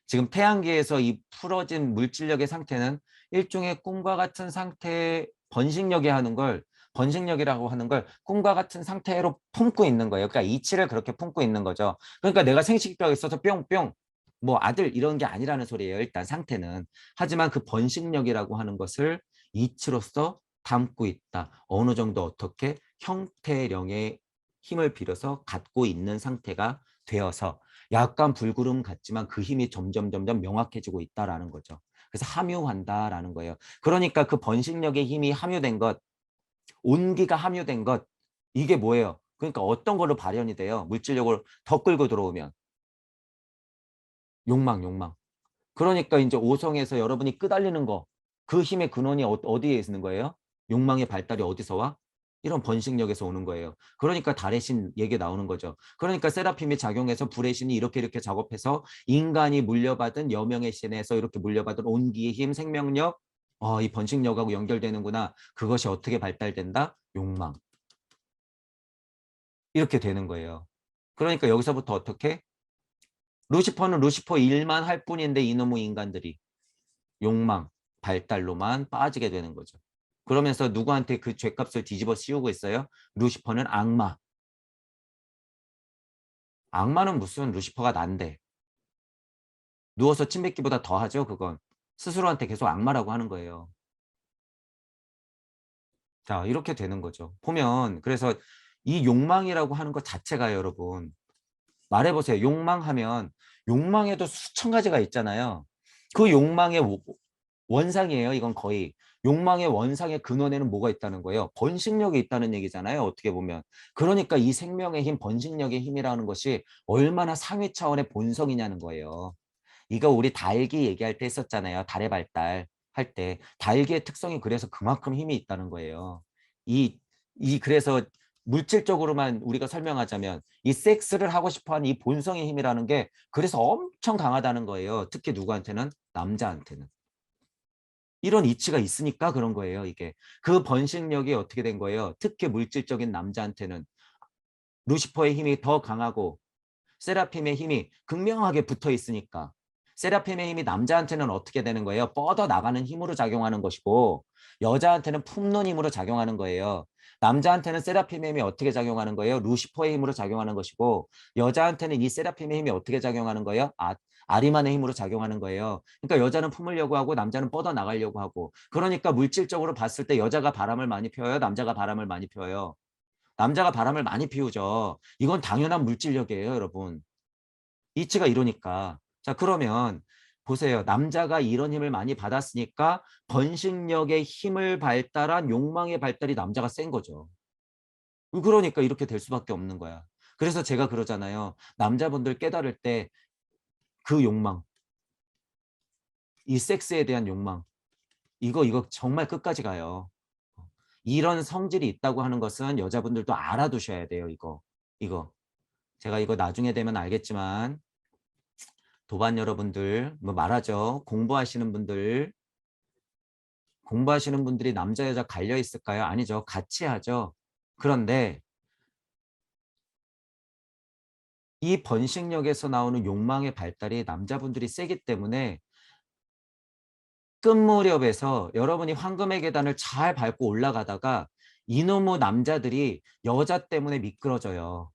지금 태양계에서 이 풀어진 물질력의 상태는 일종의 꿈과 같은 상태의 번식력이라고 하는 걸 꿈과 같은 상태로 품고 있는 거예요. 그러니까 이치를 그렇게 품고 있는 거죠. 그러니까 내가 생식기가 있어서 뿅뿅 뭐 아들 이런 게 아니라는 소리예요. 일단 상태는. 하지만 그 번식력이라고 하는 것을 이치로서 담고 있다. 어느 정도 어떻게 형태령의 힘을 빌어서 갖고 있는 상태가 되어서 약간 불구름 같지만 그 힘이 점점 명확해지고 있다라는 거죠. 그래서 함유한다라는 거예요. 그러니까 그 번식력의 힘이 함유된 것, 온기가 함유된 것, 이게 뭐예요? 그러니까 어떤 걸로 발현이 돼요? 물질력을 더 끌고 들어오면. 욕망. 그러니까 이제 오성에서 여러분이 끄달리는 거, 그 힘의 근원이 어디에 있는 거예요? 욕망의 발달이 어디서 와? 이런 번식력에서 오는 거예요. 그러니까 달의 신 얘기 나오는 거죠. 그러니까 세라핌이 작용해서 불의 신이 이렇게 작업해서 인간이 물려받은 여명의 신에서 이렇게 물려받은 온기의 힘, 생명력, 이 번식력하고 연결되는구나. 그것이 어떻게 발달된다? 욕망. 이렇게 되는 거예요. 그러니까 여기서부터 어떻게? 루시퍼는 루시퍼 일만 할 뿐인데 이놈의 인간들이 욕망, 발달로만 빠지게 되는 거죠. 그러면서 누구한테 그 죄값을 뒤집어 씌우고 있어요? 루시퍼는 악마. 악마는 무슨 루시퍼가 난데. 누워서 침 뱉기보다 더 하죠, 그건. 스스로한테 계속 악마라고 하는 거예요. 자, 이렇게 되는 거죠. 보면 그래서 이 욕망이라고 하는 것 자체가 여러분 말해보세요. 욕망하면 욕망에도 수천 가지가 있잖아요. 그 욕망의 원상이에요. 이건 거의. 욕망의 원상의 근원에는 뭐가 있다는 거예요? 번식력이 있다는 얘기잖아요. 어떻게 보면. 그러니까 이 생명의 힘, 번식력의 힘이라는 것이 얼마나 상위 차원의 본성이냐는 거예요. 이거 우리 달기 얘기할 때 했었잖아요. 달의 발달 할 때. 달기의 특성이 그래서 그만큼 힘이 있다는 거예요. 그래서 물질적으로만 우리가 설명하자면 이 섹스를 하고 싶어 하는 이 본성의 힘이라는 게 그래서 엄청 강하다는 거예요. 특히 누구한테는? 남자한테는. 이런 이치가 있으니까 그런 거예요, 이게. 그 번식력이 어떻게 된 거예요? 특히 물질적인 남자한테는 루시퍼의 힘이 더 강하고 세라핌의 힘이 극명하게 붙어 있으니까 세라핌의 힘이 남자한테는 어떻게 되는 거예요? 뻗어 나가는 힘으로 작용하는 것이고 여자한테는 품는 힘으로 작용하는 거예요. 남자한테는 세라핌의 힘이 어떻게 작용하는 거예요? 루시퍼의 힘으로 작용하는 것이고 여자한테는 이 세라핌의 힘이 어떻게 작용하는 거예요? 아리만의 힘으로 작용하는 거예요. 그러니까 여자는 품으려고 하고 남자는 뻗어 나가려고 하고 그러니까 물질적으로 봤을 때 여자가 바람을 많이 피워요? 남자가 바람을 많이 피워요? 남자가 바람을 많이 피우죠. 이건 당연한 물질력이에요, 여러분. 이치가 이러니까. 자, 그러면 보세요. 남자가 이런 힘을 많이 받았으니까 번식력의 힘을 발달한 욕망의 발달이 남자가 센 거죠. 그러니까 이렇게 될 수밖에 없는 거야. 그래서 제가 그러잖아요. 남자분들 깨달을 때 그 욕망, 이 섹스에 대한 욕망, 이거 정말 끝까지 가요. 이런 성질이 있다고 하는 것은 여자분들도 알아두셔야 돼요, 이거. 제가 이거 나중에 되면 알겠지만 도반 여러분들 뭐 말하죠. 공부하시는 분들이 남자 여자 갈려 있을까요? 아니죠. 같이 하죠. 그런데 이 번식력에서 나오는 욕망의 발달이 남자분들이 세기 때문에 끝 무렵에서 여러분이 황금의 계단을 잘 밟고 올라가다가 이놈의 남자들이 여자 때문에 미끄러져요.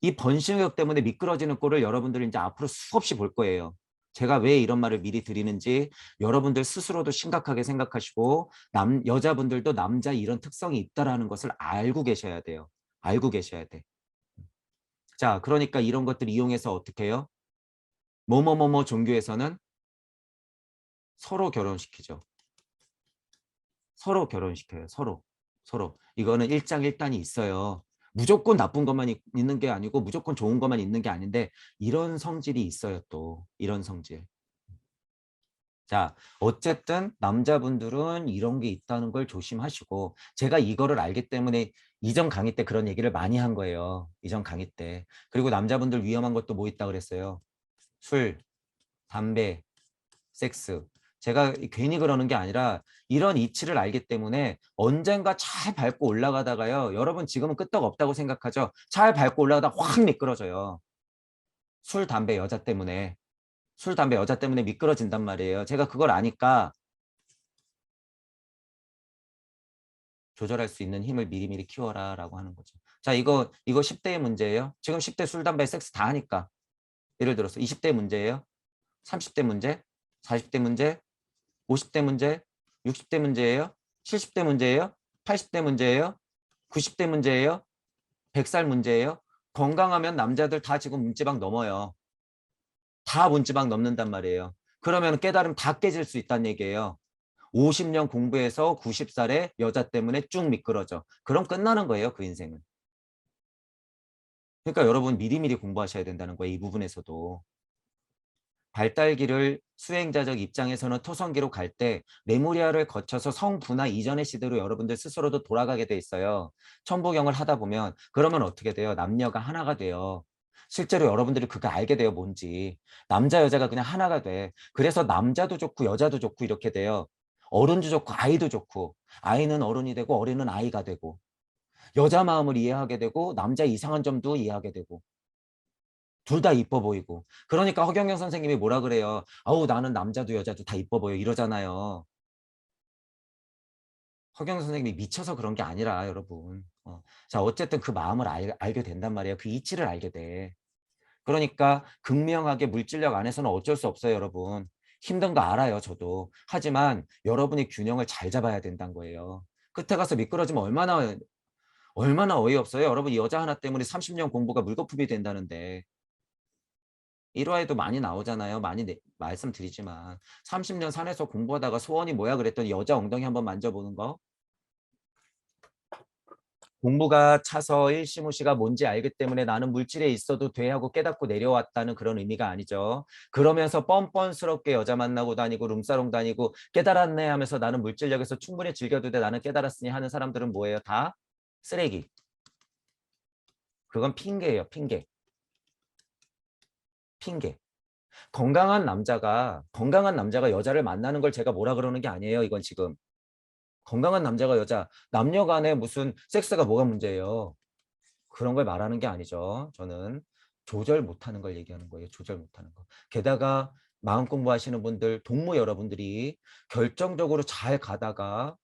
이 번식력 때문에 미끄러지는 꼴을 여러분들이 이제 앞으로 수없이 볼 거예요. 제가 왜 이런 말을 미리 드리는지 여러분들 스스로도 심각하게 생각하시고 여자분들도 남자 이런 특성이 있다라는 것을 알고 계셔야 돼요. 알고 계셔야 돼. 자, 그러니까 이런 것들 이용해서 어떻게 해요? 뭐뭐뭐뭐 종교에서는 서로 결혼시키죠. 서로 결혼시켜요. 서로. 서로. 이거는 일장일단이 있어요. 무조건 나쁜 것만 있는 게 아니고 무조건 좋은 것만 있는 게 아닌데 이런 성질이 있어요 또. 이런 성질. 자, 어쨌든 남자분들은 이런 게 있다는 걸 조심하시고 제가 이거를 알기 때문에 이전 강의 때 그런 얘기를 많이 한 거예요. 이전 강의 때. 그리고 남자분들 위험한 것도 뭐 있다 그랬어요. 술, 담배, 섹스. 제가 괜히 그러는 게 아니라 이런 이치를 알기 때문에 언젠가 잘 밟고 올라가다가요. 여러분 지금은 끄떡 없다고 생각하죠. 잘 밟고 올라가다 확 미끄러져요. 술, 담배, 여자 때문에. 술, 담배, 여자 때문에 미끄러진단 말이에요. 제가 그걸 아니까 조절할 수 있는 힘을 미리미리 키워라 라고 하는 거죠. 자, 이거 10대의 문제예요. 지금 10대 술, 담배, 섹스 다 하니까. 예를 들어서 20대 문제예요. 30대 문제, 40대 문제, 50대 문제, 60대 문제예요. 70대 문제예요. 80대 문제예요. 90대 문제예요. 100살 문제예요. 건강하면 남자들 다 지금 문지방 넘어요. 다 문지방 넘는단 말이에요. 그러면 깨달음 다 깨질 수 있다는 얘기예요. 50년 공부해서 90살에 여자 때문에 쭉 미끄러져. 그럼 끝나는 거예요, 그 인생은. 그러니까 여러분 미리미리 공부하셔야 된다는 거예요, 이 부분에서도. 발달기를 수행자적 입장에서는 토성기로 갈 때 레무리아를 거쳐서 성분화 이전의 시대로 여러분들 스스로도 돌아가게 돼 있어요. 천부경을 하다 보면 그러면 어떻게 돼요? 남녀가 하나가 돼요. 실제로 여러분들이 그거 알게 돼요, 뭔지. 남자 여자가 그냥 하나가 돼. 그래서 남자도 좋고 여자도 좋고 이렇게 돼요. 어른도 좋고 아이도 좋고 아이는 어른이 되고 어른은 아이가 되고 여자 마음을 이해하게 되고 남자 이상한 점도 이해하게 되고 둘 다 이뻐 보이고. 그러니까 허경영 선생님이 뭐라 그래요? 아우 나는 남자도 여자도 다 이뻐 보여 이러잖아요. 허경영 선생님이 미쳐서 그런 게 아니라 여러분. 자 어쨌든 그 마음을 알게 된단 말이에요. 그 이치를 알게 돼. 그러니까 극명하게 물질력 안에서는 어쩔 수 없어요 여러분. 힘든 거 알아요 저도. 하지만 여러분이 균형을 잘 잡아야 된다는 거예요. 끝에 가서 미끄러지면 얼마나 어이없어요. 여러분 여자 하나 때문에 30년 공부가 물거품이 된다는데. 1화에도 많이 나오잖아요. 많이 말씀드리지만 30년 산에서 공부하다가 소원이 뭐야 그랬더니 여자 엉덩이 한번 만져보는 거. 공부가 차서 일시무시가 뭔지 알기 때문에 나는 물질에 있어도 돼 하고 깨닫고 내려왔다는 그런 의미가 아니죠. 그러면서 뻔뻔스럽게 여자 만나고 다니고 룸사롱 다니고 깨달았네 하면서 나는 물질력에서 충분히 즐겨도 돼 나는 깨달았으니 하는 사람들은 뭐예요? 다 쓰레기. 그건 핑계예요. 핑계. 핑계. 건강한 남자가 여자를 만나는 걸 제가 뭐라 그러는 게 아니에요. 이건 지금. 건강한 남자가 여자, 남녀 간에 무슨 섹스가 뭐가 문제예요. 그런 걸 말하는 게 아니죠. 저는 조절 못하는 걸 얘기하는 거예요. 조절 못하는 거. 게다가 마음 공부하시는 분들, 동무 여러분들이 결정적으로 잘 가다가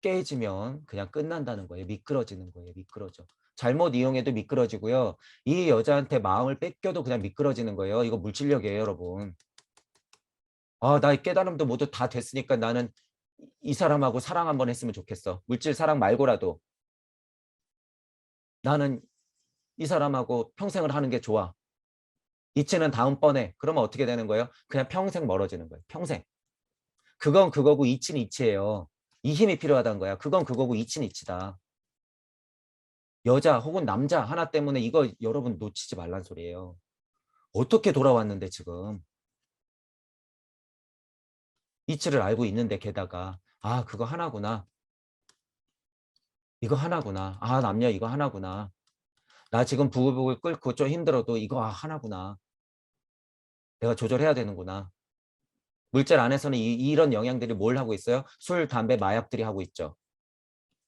깨지면 그냥 끝난다는 거예요. 미끄러지는 거예요. 미끄러져. 잘못 이용해도 미끄러지고요. 이 여자한테 마음을 뺏겨도 그냥 미끄러지는 거예요. 이거 물질력이에요, 여러분. 아, 나의 깨달음도 모두 다 됐으니까 나는 이 사람하고 사랑 한번 했으면 좋겠어. 물질 사랑 말고라도 나는 이 사람하고 평생을 하는 게 좋아. 이치는 다음번에. 그러면 어떻게 되는 거예요? 그냥 평생 멀어지는 거예요. 평생. 그건 그거고 이치는 이치예요. 이 힘이 필요하다는 거야. 그건 그거고 이치는 이치다. 여자 혹은 남자 하나 때문에 이거 여러분 놓치지 말란 소리예요. 어떻게 돌아왔는데 지금. 이치를 알고 있는데 게다가 아 그거 하나구나. 이거 하나구나. 아 남녀 이거 하나구나. 나 지금 부글부글 끓고 좀 힘들어도 이거 하나구나. 내가 조절해야 되는구나. 물질 안에서는 이런 영향들이 뭘 하고 있어요? 술, 담배, 마약들이 하고 있죠.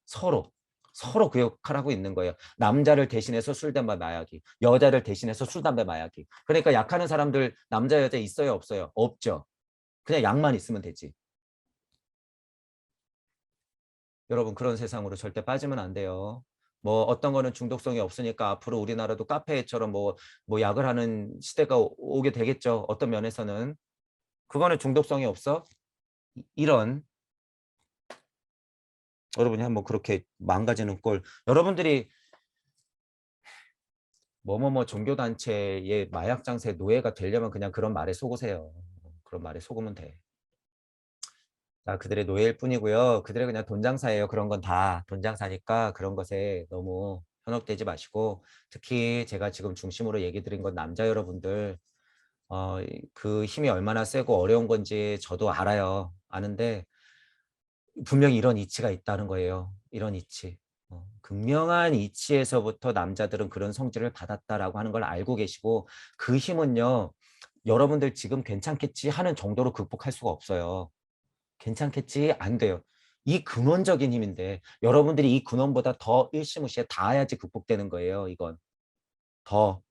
서로. 서로 그 역할을 하고 있는 거예요. 남자를 대신해서 술, 담배, 마약이. 여자를 대신해서 술, 담배, 마약이. 그러니까 약하는 사람들 남자, 여자 있어요? 없어요? 없죠. 그냥 약만 있으면 되지. 여러분 그런 세상으로 절대 빠지면 안 돼요. 뭐 어떤 거는 중독성이 없으니까 앞으로 우리나라도 카페처럼 뭐 약을 하는 시대가 오게 되겠죠. 어떤 면에서는. 그거는 중독성이 없어? 이런 여러분이 한번 그렇게 망가지는 꼴. 여러분들이 뭐뭐뭐 종교단체의 마약 장세 노예가 되려면 그냥 그런 말에 속으세요. 그런 말에 속으면 돼. 자, 그들의 노예일 뿐이고요. 그들의 그냥 돈 장사예요. 그런 건 다 돈 장사니까 그런 것에 너무 현혹되지 마시고 특히 제가 지금 중심으로 얘기 드린 건 남자 여러분들 그 힘이 얼마나 세고 어려운 건지 저도 알아요. 아는데 분명히 이런 이치가 있다는 거예요. 이런 이치. 극명한 이치에서부터 남자들은 그런 성질을 받았다라고 하는 걸 알고 계시고 그 힘은요. 여러분들 지금 괜찮겠지 하는 정도로 극복할 수가 없어요. 괜찮겠지? 안 돼요. 이 근원적인 힘인데 여러분들이 이 근원보다 더 일시무시에 닿아야지 극복되는 거예요. 이건. 더.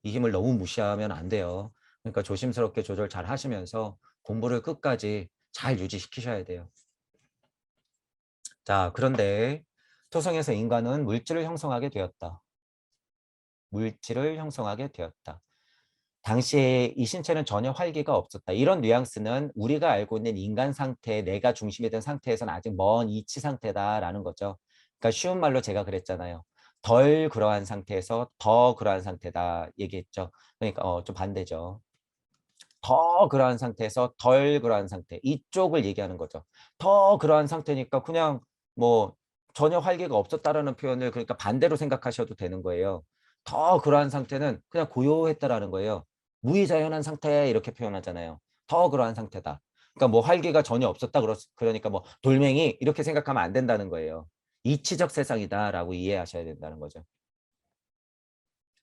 이 힘을 너무 무시하면 안 돼요. 그러니까 조심스럽게 조절 잘 하시면서 공부를 끝까지 잘 유지시키셔야 돼요. 자, 그런데 토성에서 인간은 물질을 형성하게 되었다. 물질을 형성하게 되었다. 당시에 이 신체는 전혀 활기가 없었다. 이런 뉘앙스는 우리가 알고 있는 인간 상태, 내가 중심이 된 상태에서는 아직 먼 이치 상태다라는 거죠. 그러니까 쉬운 말로 제가 그랬잖아요. 덜 그러한 상태에서 더 그러한 상태다 얘기했죠. 그러니까 좀 반대죠. 더 그러한 상태에서 덜 그러한 상태. 이쪽을 얘기하는 거죠. 더 그러한 상태니까 그냥 뭐 전혀 활기가 없었다라는 표현을 그러니까 반대로 생각하셔도 되는 거예요. 더 그러한 상태는 그냥 고요했다라는 거예요. 무의자연한 상태 이렇게 표현하잖아요. 더 그러한 상태다. 그러니까 뭐 활기가 전혀 없었다 그러니까 뭐 돌멩이 이렇게 생각하면 안 된다는 거예요. 이치적 세상이다라고 이해하셔야 된다는 거죠.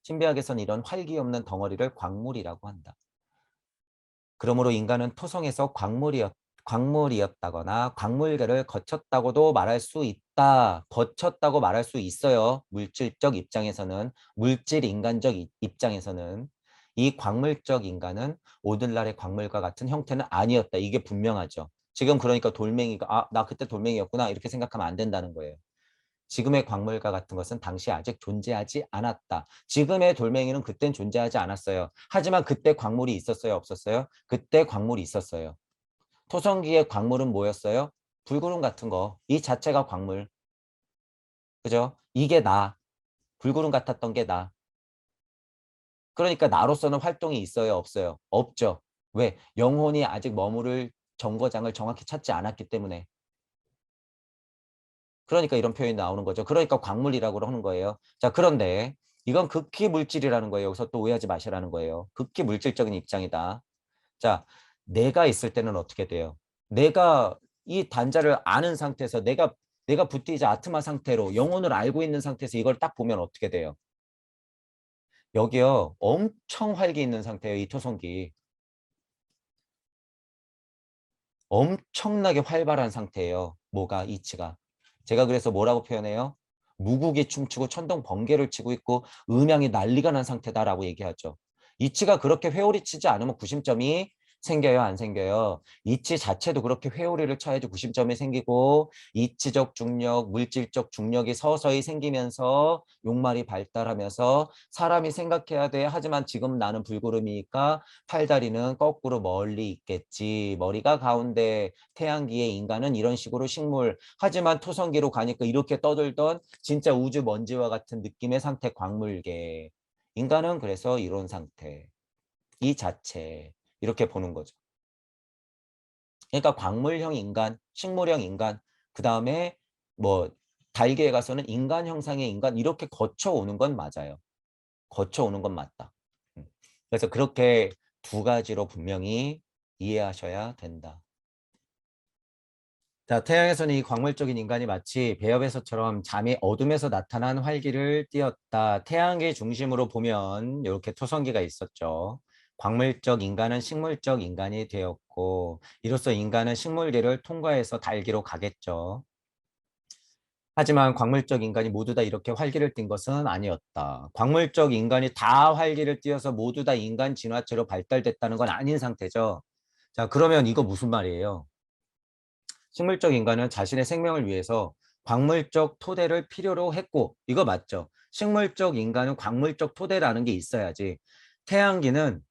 신비학에서는 이런 활기 없는 덩어리를 광물이라고 한다. 그러므로 인간은 토성에서 광물이었다거나 광물계를 거쳤다고도 말할 수 있다. 거쳤다고 말할 수 있어요. 물질적 입장에서는, 물질 인간적 입장에서는 이 광물적 인간은 오늘날의 광물과 같은 형태는 아니었다. 이게 분명하죠. 지금 그러니까 돌멩이가 나 그때 돌멩이였구나 이렇게 생각하면 안 된다는 거예요. 지금의 광물과 같은 것은 당시 아직 존재하지 않았다. 지금의 돌멩이는 그땐 존재하지 않았어요. 하지만 그때 광물이 있었어요? 없었어요? 그때 광물이 있었어요. 토성기의 광물은 뭐였어요? 불구름 같은 거. 이 자체가 광물. 그죠? 이게 나. 불구름 같았던 게 나. 그러니까 나로서는 활동이 있어요? 없어요? 없죠. 왜? 영혼이 아직 머무를 정거장을 정확히 찾지 않았기 때문에. 그러니까 이런 표현이 나오는 거죠. 그러니까 광물이라고 하는 거예요. 자, 그런데 이건 극히 물질이라는 거예요. 여기서 또 오해하지 마시라는 거예요. 극히 물질적인 입장이다. 자, 내가 있을 때는 어떻게 돼요? 내가 이 단자를 아는 상태에서 내가 부티자 아트마 상태로 영혼을 알고 있는 상태에서 이걸 딱 보면 어떻게 돼요? 여기요. 엄청 활기 있는 상태예요. 이 토성기. 엄청나게 활발한 상태예요. 뭐가 이치가. 제가 그래서 뭐라고 표현해요? 무국이 춤추고 천둥 번개를 치고 있고 음양이 난리가 난 상태다라고 얘기하죠. 이치가 그렇게 회오리 치지 않으면 구심점이 생겨요, 안 생겨요? 이치 자체도 그렇게 회오리를 쳐야지 구심점이 생기고 이치적 중력, 물질적 중력이 서서히 생기면서 용말이 발달하면서 사람이 생각해야 돼. 하지만 지금 나는 불구름이니까 팔다리는 거꾸로 멀리 있겠지. 머리가 가운데 태양기의 인간은 이런 식으로 식물. 하지만 토성기로 가니까 이렇게 떠들던 진짜 우주 먼지와 같은 느낌의 상태 광물계. 인간은 그래서 이런 상태. 이 자체. 이렇게 보는 거죠. 그러니까 광물형 인간, 식물형 인간, 그 다음에 뭐 달계에 가서는 인간 형상의 인간 이렇게 거쳐오는 건 맞아요. 거쳐오는 건 맞다. 그래서 그렇게 두 가지로 분명히 이해하셔야 된다. 자, 태양에서는 이 광물적인 인간이 마치 배엽에서처럼 잠이 어둠에서 나타난 활기를 띠었다. 태양계 중심으로 보면 이렇게 토성기가 있었죠. 광물적 인간은 식물적 인간이 되었고 이로써 인간은 식물계를 통과해서 달기로 가겠죠. 하지만 광물적 인간이 모두 다 이렇게 활기를 띈 것은 아니었다. 광물적 인간이 다 활기를 띠어서 모두 다 인간 진화체로 발달됐다는 건 아닌 상태죠. 자, 그러면 이거 무슨 말이에요? 식물적 인간은 자신의 생명을 위해서 광물적 토대를 필요로 했고, 이거 맞죠? 식물적 인간은 광물적 토대라는 게 있어야지. 태양기는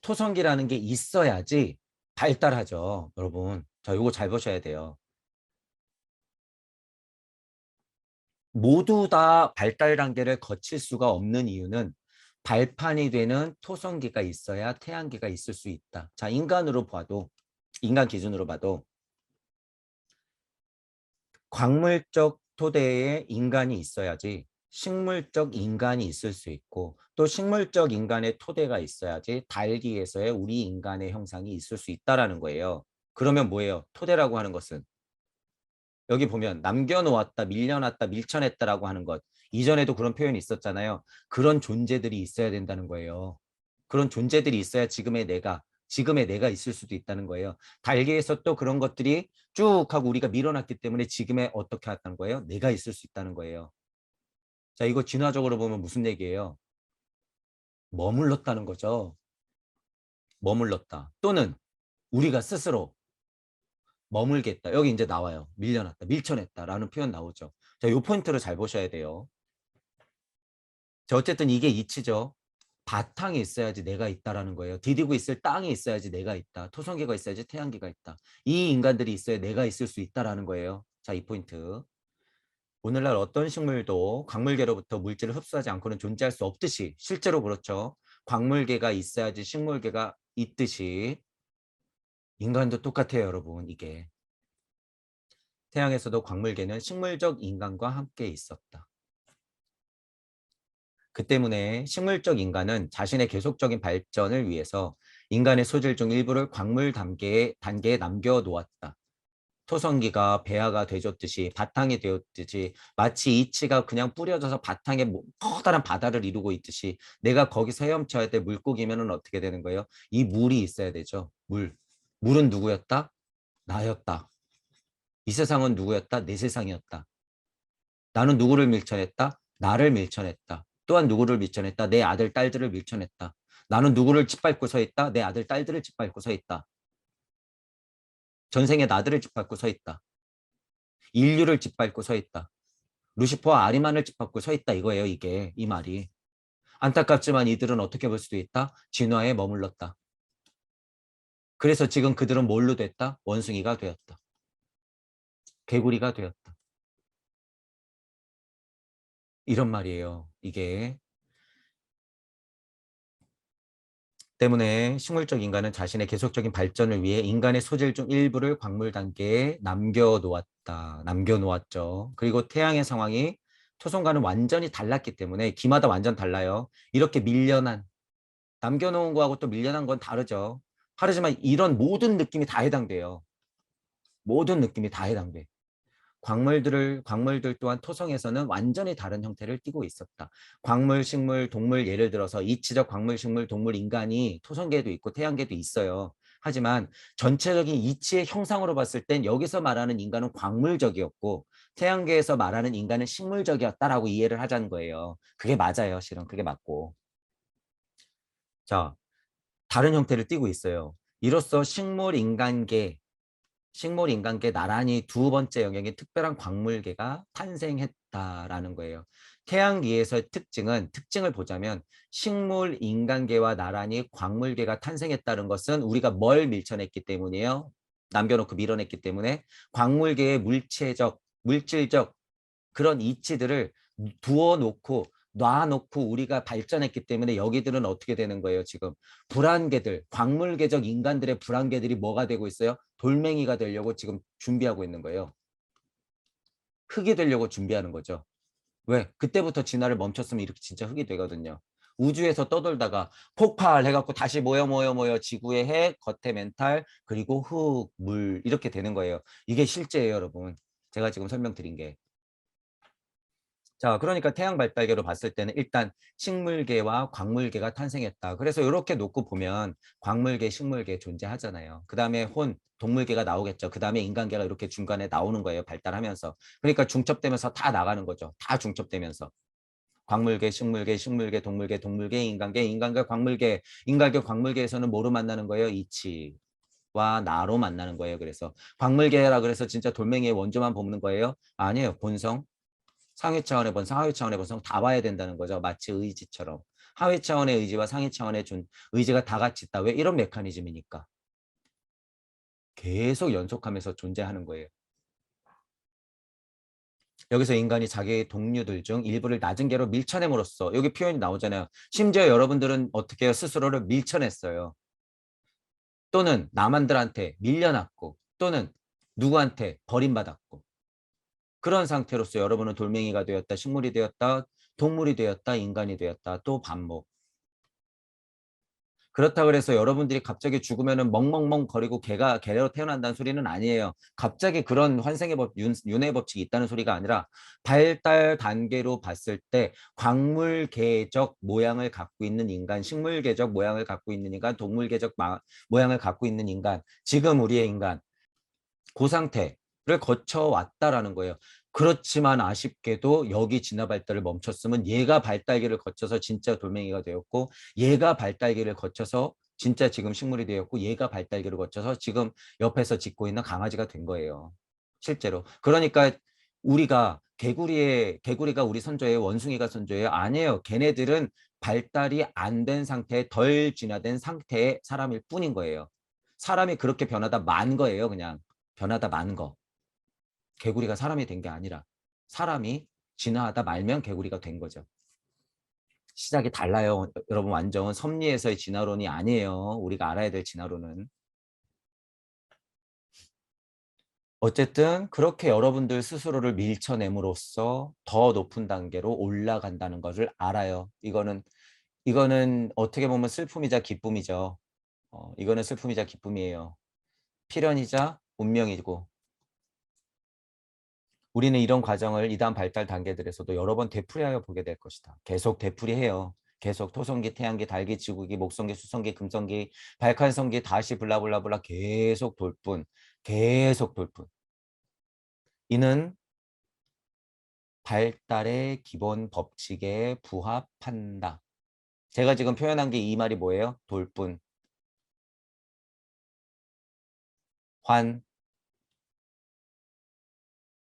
토성기라는 게 있어야지 발달하죠, 여러분. 자, 이거 잘 보셔야 돼요. 모두 다 발달 단계를 거칠 수가 없는 이유는 발판이 되는 토성기가 있어야 태양기가 있을 수 있다. 자, 인간으로 봐도, 인간 기준으로 봐도 광물적 토대에 인간이 있어야지 식물적 인간이 있을 수 있고 또 식물적 인간의 토대가 있어야지 달기에서의 우리 인간의 형상이 있을 수 있다라는 거예요. 그러면 뭐예요? 토대라고 하는 것은 여기 보면 남겨놓았다, 밀려났다, 밀쳐냈다라고 하는 것. 이전에도 그런 표현이 있었잖아요. 그런 존재들이 있어야 된다는 거예요. 그런 존재들이 있어야 지금의 내가 있을 수도 있다는 거예요. 달계에서 또 그런 것들이 쭉 하고 우리가 밀어놨기 때문에 지금의 어떻게 했다는 거예요? 내가 있을 수 있다는 거예요. 자, 이거 진화적으로 보면 무슨 얘기예요? 머물렀다는 거죠. 머물렀다. 또는 우리가 스스로 머물겠다. 여기 이제 나와요. 밀려났다, 밀쳐냈다라는 표현 나오죠. 자, 요 포인트를 잘 보셔야 돼요. 자, 어쨌든 이게 이치죠. 바탕이 있어야지 내가 있다라는 거예요. 디디고 있을 땅이 있어야지 내가 있다. 토성기가 있어야지 태양기가 있다. 이 인간들이 있어야 내가 있을 수 있다라는 거예요. 자, 이 포인트. 오늘날 어떤 식물도 광물계로부터 물질을 흡수하지 않고는 존재할 수 없듯이 실제로 그렇죠. 광물계가 있어야지 식물계가 있듯이 인간도 똑같아요, 여러분. 이게. 태양에서도 광물계는 식물적 인간과 함께 있었다. 그 때문에 식물적 인간은 자신의 계속적인 발전을 위해서 인간의 소질 중 일부를 광물 단계에 남겨놓았다. 토성기가 배아가 되줬듯이 바탕이 되었듯이 마치 이치가 그냥 뿌려져서 바탕에 커다란 바다를 이루고 있듯이 내가 거기서 헤엄쳐야 될 물고기면은 어떻게 되는 거예요? 이 물이 있어야 되죠. 물. 물은 누구였다? 나였다. 이 세상은 누구였다? 내 세상이었다. 나는 누구를 밀쳐냈다? 나를 밀쳐냈다. 또한 누구를 밀쳐냈다? 내 아들, 딸들을 밀쳐냈다. 나는 누구를 짓밟고 서 있다? 내 아들, 딸들을 짓밟고 서 있다. 전생에 나들을 짓밟고 서 있다. 인류를 짓밟고 서 있다. 루시퍼와 아리만을 짓밟고 서 있다 이거예요. 이게 이 말이. 안타깝지만 이들은 어떻게 볼 수도 있다? 진화에 머물렀다. 그래서 지금 그들은 뭘로 됐다? 원숭이가 되었다. 개구리가 되었다. 이런 말이에요. 이게 때문에 식물적 인간은 자신의 계속적인 발전을 위해 인간의 소질 중 일부를 광물 단계에 남겨놓았죠. 그리고 태양의 상황이 토성과는 완전히 달랐기 때문에 기마다 완전 달라요. 이렇게 밀려난, 남겨놓은 거하고 또 밀려난 건 다르죠. 하지만 이런 모든 느낌이 다 해당돼요. 모든 느낌이 다 해당돼. 광물들 또한 토성에서는 완전히 다른 형태를 띠고 있었다. 광물, 식물, 동물 예를 들어서 이치적 광물, 식물, 동물, 인간이 토성계에도 있고 태양계에도 있어요. 하지만 전체적인 이치의 형상으로 봤을 땐 여기서 말하는 인간은 광물적이었고 태양계에서 말하는 인간은 식물적이었다라고 이해를 하자는 거예요. 그게 맞아요. 실은 그게 맞고. 자, 다른 형태를 띠고 있어요. 이로써 식물 인간계 나란히 두 번째 영역인 특별한 광물계가 탄생했다라는 거예요. 태양계에서의 특징을 보자면 식물 인간계와 나란히 광물계가 탄생했다는 것은 우리가 뭘 밀쳐냈기 때문이에요. 남겨놓고 밀어냈기 때문에 광물계의 물질적 그런 이치들을 두어놓고 놔놓고 우리가 발전했기 때문에 여기들은 어떻게 되는 거예요? 지금 불안개들, 광물계적 인간들의 불안개들이 뭐가 되고 있어요? 돌멩이가 되려고 지금 준비하고 있는 거예요. 흙이 되려고 준비하는 거죠. 왜? 그때부터 진화를 멈췄으면 이렇게 진짜 흙이 되거든요. 우주에서 떠돌다가 폭발해갖고 다시 모여 지구의 핵, 겉에 멘탈, 그리고 흙, 물 이렇게 되는 거예요. 이게 실제예요, 여러분. 제가 지금 설명드린 게. 자, 그러니까 태양 발달계로 봤을 때는 일단 식물계와 광물계가 탄생했다. 그래서 이렇게 놓고 보면 광물계, 식물계 존재하잖아요. 그 다음에 동물계가 나오겠죠. 그 다음에 인간계가 이렇게 중간에 나오는 거예요. 발달하면서. 그러니까 중첩되면서 다 나가는 거죠. 다 중첩되면서. 광물계, 식물계, 동물계, 인간계, 광물계, 광물계에서는 뭐로 만나는 거예요? 이치와 나로 만나는 거예요. 그래서 광물계라 그래서 진짜 돌멩이의 원조만 보는 거예요? 아니에요. 본성. 상위 차원의 본성, 하위 차원의 본성 다 봐야 된다는 거죠. 마치 의지처럼. 하위 차원의 의지와 상위 차원의 의지가 다 같이 있다. 왜? 이런 메커니즘이니까. 계속 연속하면서 존재하는 거예요. 여기서 인간이 자기의 동료들 중 일부를 낮은 개로 밀쳐냄으로써 여기 표현이 나오잖아요. 심지어 여러분들은 어떻게 해요? 스스로를 밀쳐냈어요. 또는 남한들한테 밀려났고 또는 누구한테 버림받았고 그런 상태로서 여러분은 돌멩이가 되었다, 식물이 되었다, 동물이 되었다, 인간이 되었다. 또 반복. 그렇다 그래서 여러분들이 갑자기 죽으면은 멍멍멍 거리고 개로 태어난다는 소리는 아니에요. 갑자기 그런 환생의 윤회 법칙이 있다는 소리가 아니라 발달 단계로 봤을 때 광물계적 모양을 갖고 있는 인간, 식물계적 모양을 갖고 있는 인간, 동물계적 모양을 갖고 있는 인간, 지금 우리의 인간 그 상태를 거쳐왔다라는 거예요. 그렇지만 아쉽게도 여기 진화 발달을 멈췄으면 얘가 발달기를 거쳐서 진짜 돌멩이가 되었고 얘가 발달기를 거쳐서 진짜 지금 식물이 되었고 얘가 발달기를 거쳐서 지금 옆에서 짖고 있는 강아지가 된 거예요. 실제로. 그러니까 우리가 개구리가 우리 선조예요? 원숭이가 선조예요? 아니에요. 걔네들은 발달이 안 된 상태, 덜 진화된 상태의 사람일 뿐인 거예요. 사람이 그렇게 변하다 만 거예요. 그냥. 변하다 만 거. 개구리가 사람이 된 게 아니라 사람이 진화하다 말면 개구리가 된 거죠. 시작이 달라요. 여러분 완전 섭리에서의 진화론이 아니에요. 우리가 알아야 될 진화론은. 어쨌든 그렇게 여러분들 스스로를 밀쳐냄으로써 더 높은 단계로 올라간다는 것을 알아요. 이거는 어떻게 보면 슬픔이자 기쁨이죠. 이거는 슬픔이자 기쁨이에요. 필연이자 운명이고 우리는 이런 과정을 이단 발달 단계들에서도 여러 번 되풀이하여 보게 될 것이다. 계속 되풀이해요. 계속 토성기, 태양기, 달기, 지구기, 목성기, 수성기, 금성기, 발칸성기 다시 블라블라블라 계속 돌 뿐. 계속 돌 뿐. 이는 발달의 기본 법칙에 부합한다. 제가 지금 표현한 게 이 말이 뭐예요? 돌 뿐. 환.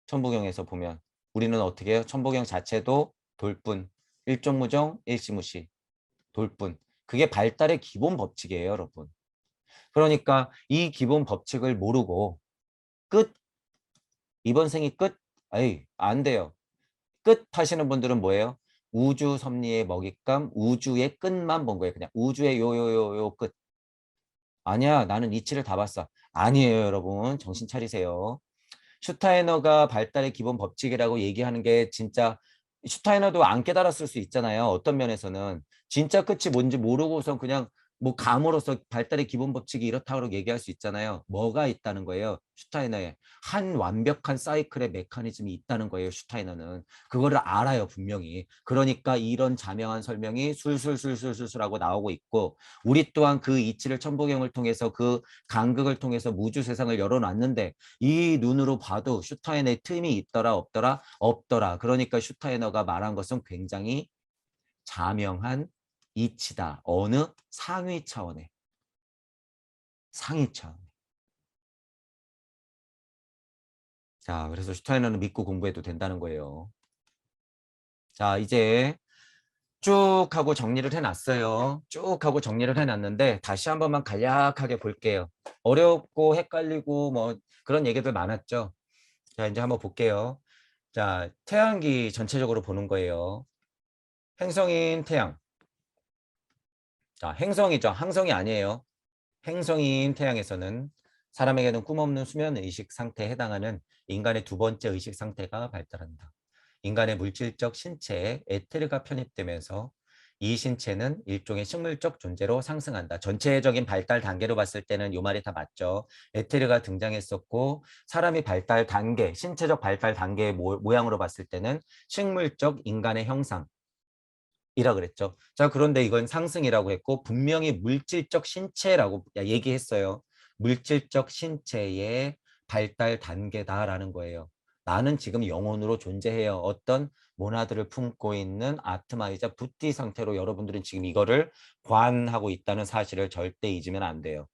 천부경에서 보면 우리는 어떻게 해요? 천부경 자체도 돌뿐. 일종무종, 일시무시. 돌뿐. 그게 발달의 기본 법칙이에요, 여러분. 그러니까 이 기본 법칙을 모르고 끝, 이번 생이 끝? 에이, 안 돼요. 끝 하시는 분들은 뭐예요? 우주 섭리의 먹잇감, 우주의 끝만 본 거예요. 그냥 우주의 요요요요 끝. 아니야, 나는 이치를 다 봤어. 아니에요, 여러분. 정신 차리세요. 슈타이너가 발달의 기본 법칙이라고 얘기하는 게 진짜 슈타이너도 안 깨달았을 수 있잖아요. 어떤 면에서는 진짜 끝이 뭔지 모르고선 그냥 뭐 감으로서 발달의 기본 법칙이 이렇다고 얘기할 수 있잖아요. 뭐가 있다는 거예요. 슈타이너에 한 완벽한 사이클의 메커니즘이 있다는 거예요. 슈타이너는 그거를 알아요, 분명히. 그러니까 이런 자명한 설명이 술술술술술술하고 나오고 있고, 우리 또한 그 이치를 천부경을 통해서 그 간극을 통해서 무주 세상을 열어놨는데, 이 눈으로 봐도 슈타이너의 틈이 있더라 없더라 없더라. 그러니까 슈타이너가 말한 것은 굉장히 자명한 이치다. 어느 상위 차원의 상위 차원. 자, 그래서 슈타이너는 믿고 공부해도 된다는 거예요. 자, 이제 쭉 하고 정리를 해놨어요. 쭉 하고 정리를 해놨는데 다시 한 번만 간략하게 볼게요. 어렵고 헷갈리고 뭐 그런 얘기들 많았죠. 자, 이제 한번 볼게요. 자, 태양기 전체적으로 보는 거예요. 행성인 태양. 자, 행성이죠. 항성이 아니에요. 행성인 태양에서는 사람에게는 꿈없는 수면 의식 상태에 해당하는 인간의 두 번째 의식 상태가 발달한다. 인간의 물질적 신체에 에테르가 편입되면서 이 신체는 일종의 식물적 존재로 상승한다. 전체적인 발달 단계로 봤을 때는 이 말이 다 맞죠. 에테르가 등장했었고 사람이 발달 단계, 신체적 발달 단계의 모양으로 봤을 때는 식물적 인간의 형상, 이라 그랬죠. 자, 그런데 이건 상승이라고 했고 분명히 물질적 신체라고 얘기했어요. 물질적 신체의 발달 단계다라는 거예요. 나는 지금 영혼으로 존재해요. 어떤 모나드를 품고 있는 아트마이자 부티 상태로 여러분들은 지금 이거를 관하고 있다는 사실을 절대 잊으면 안 돼요.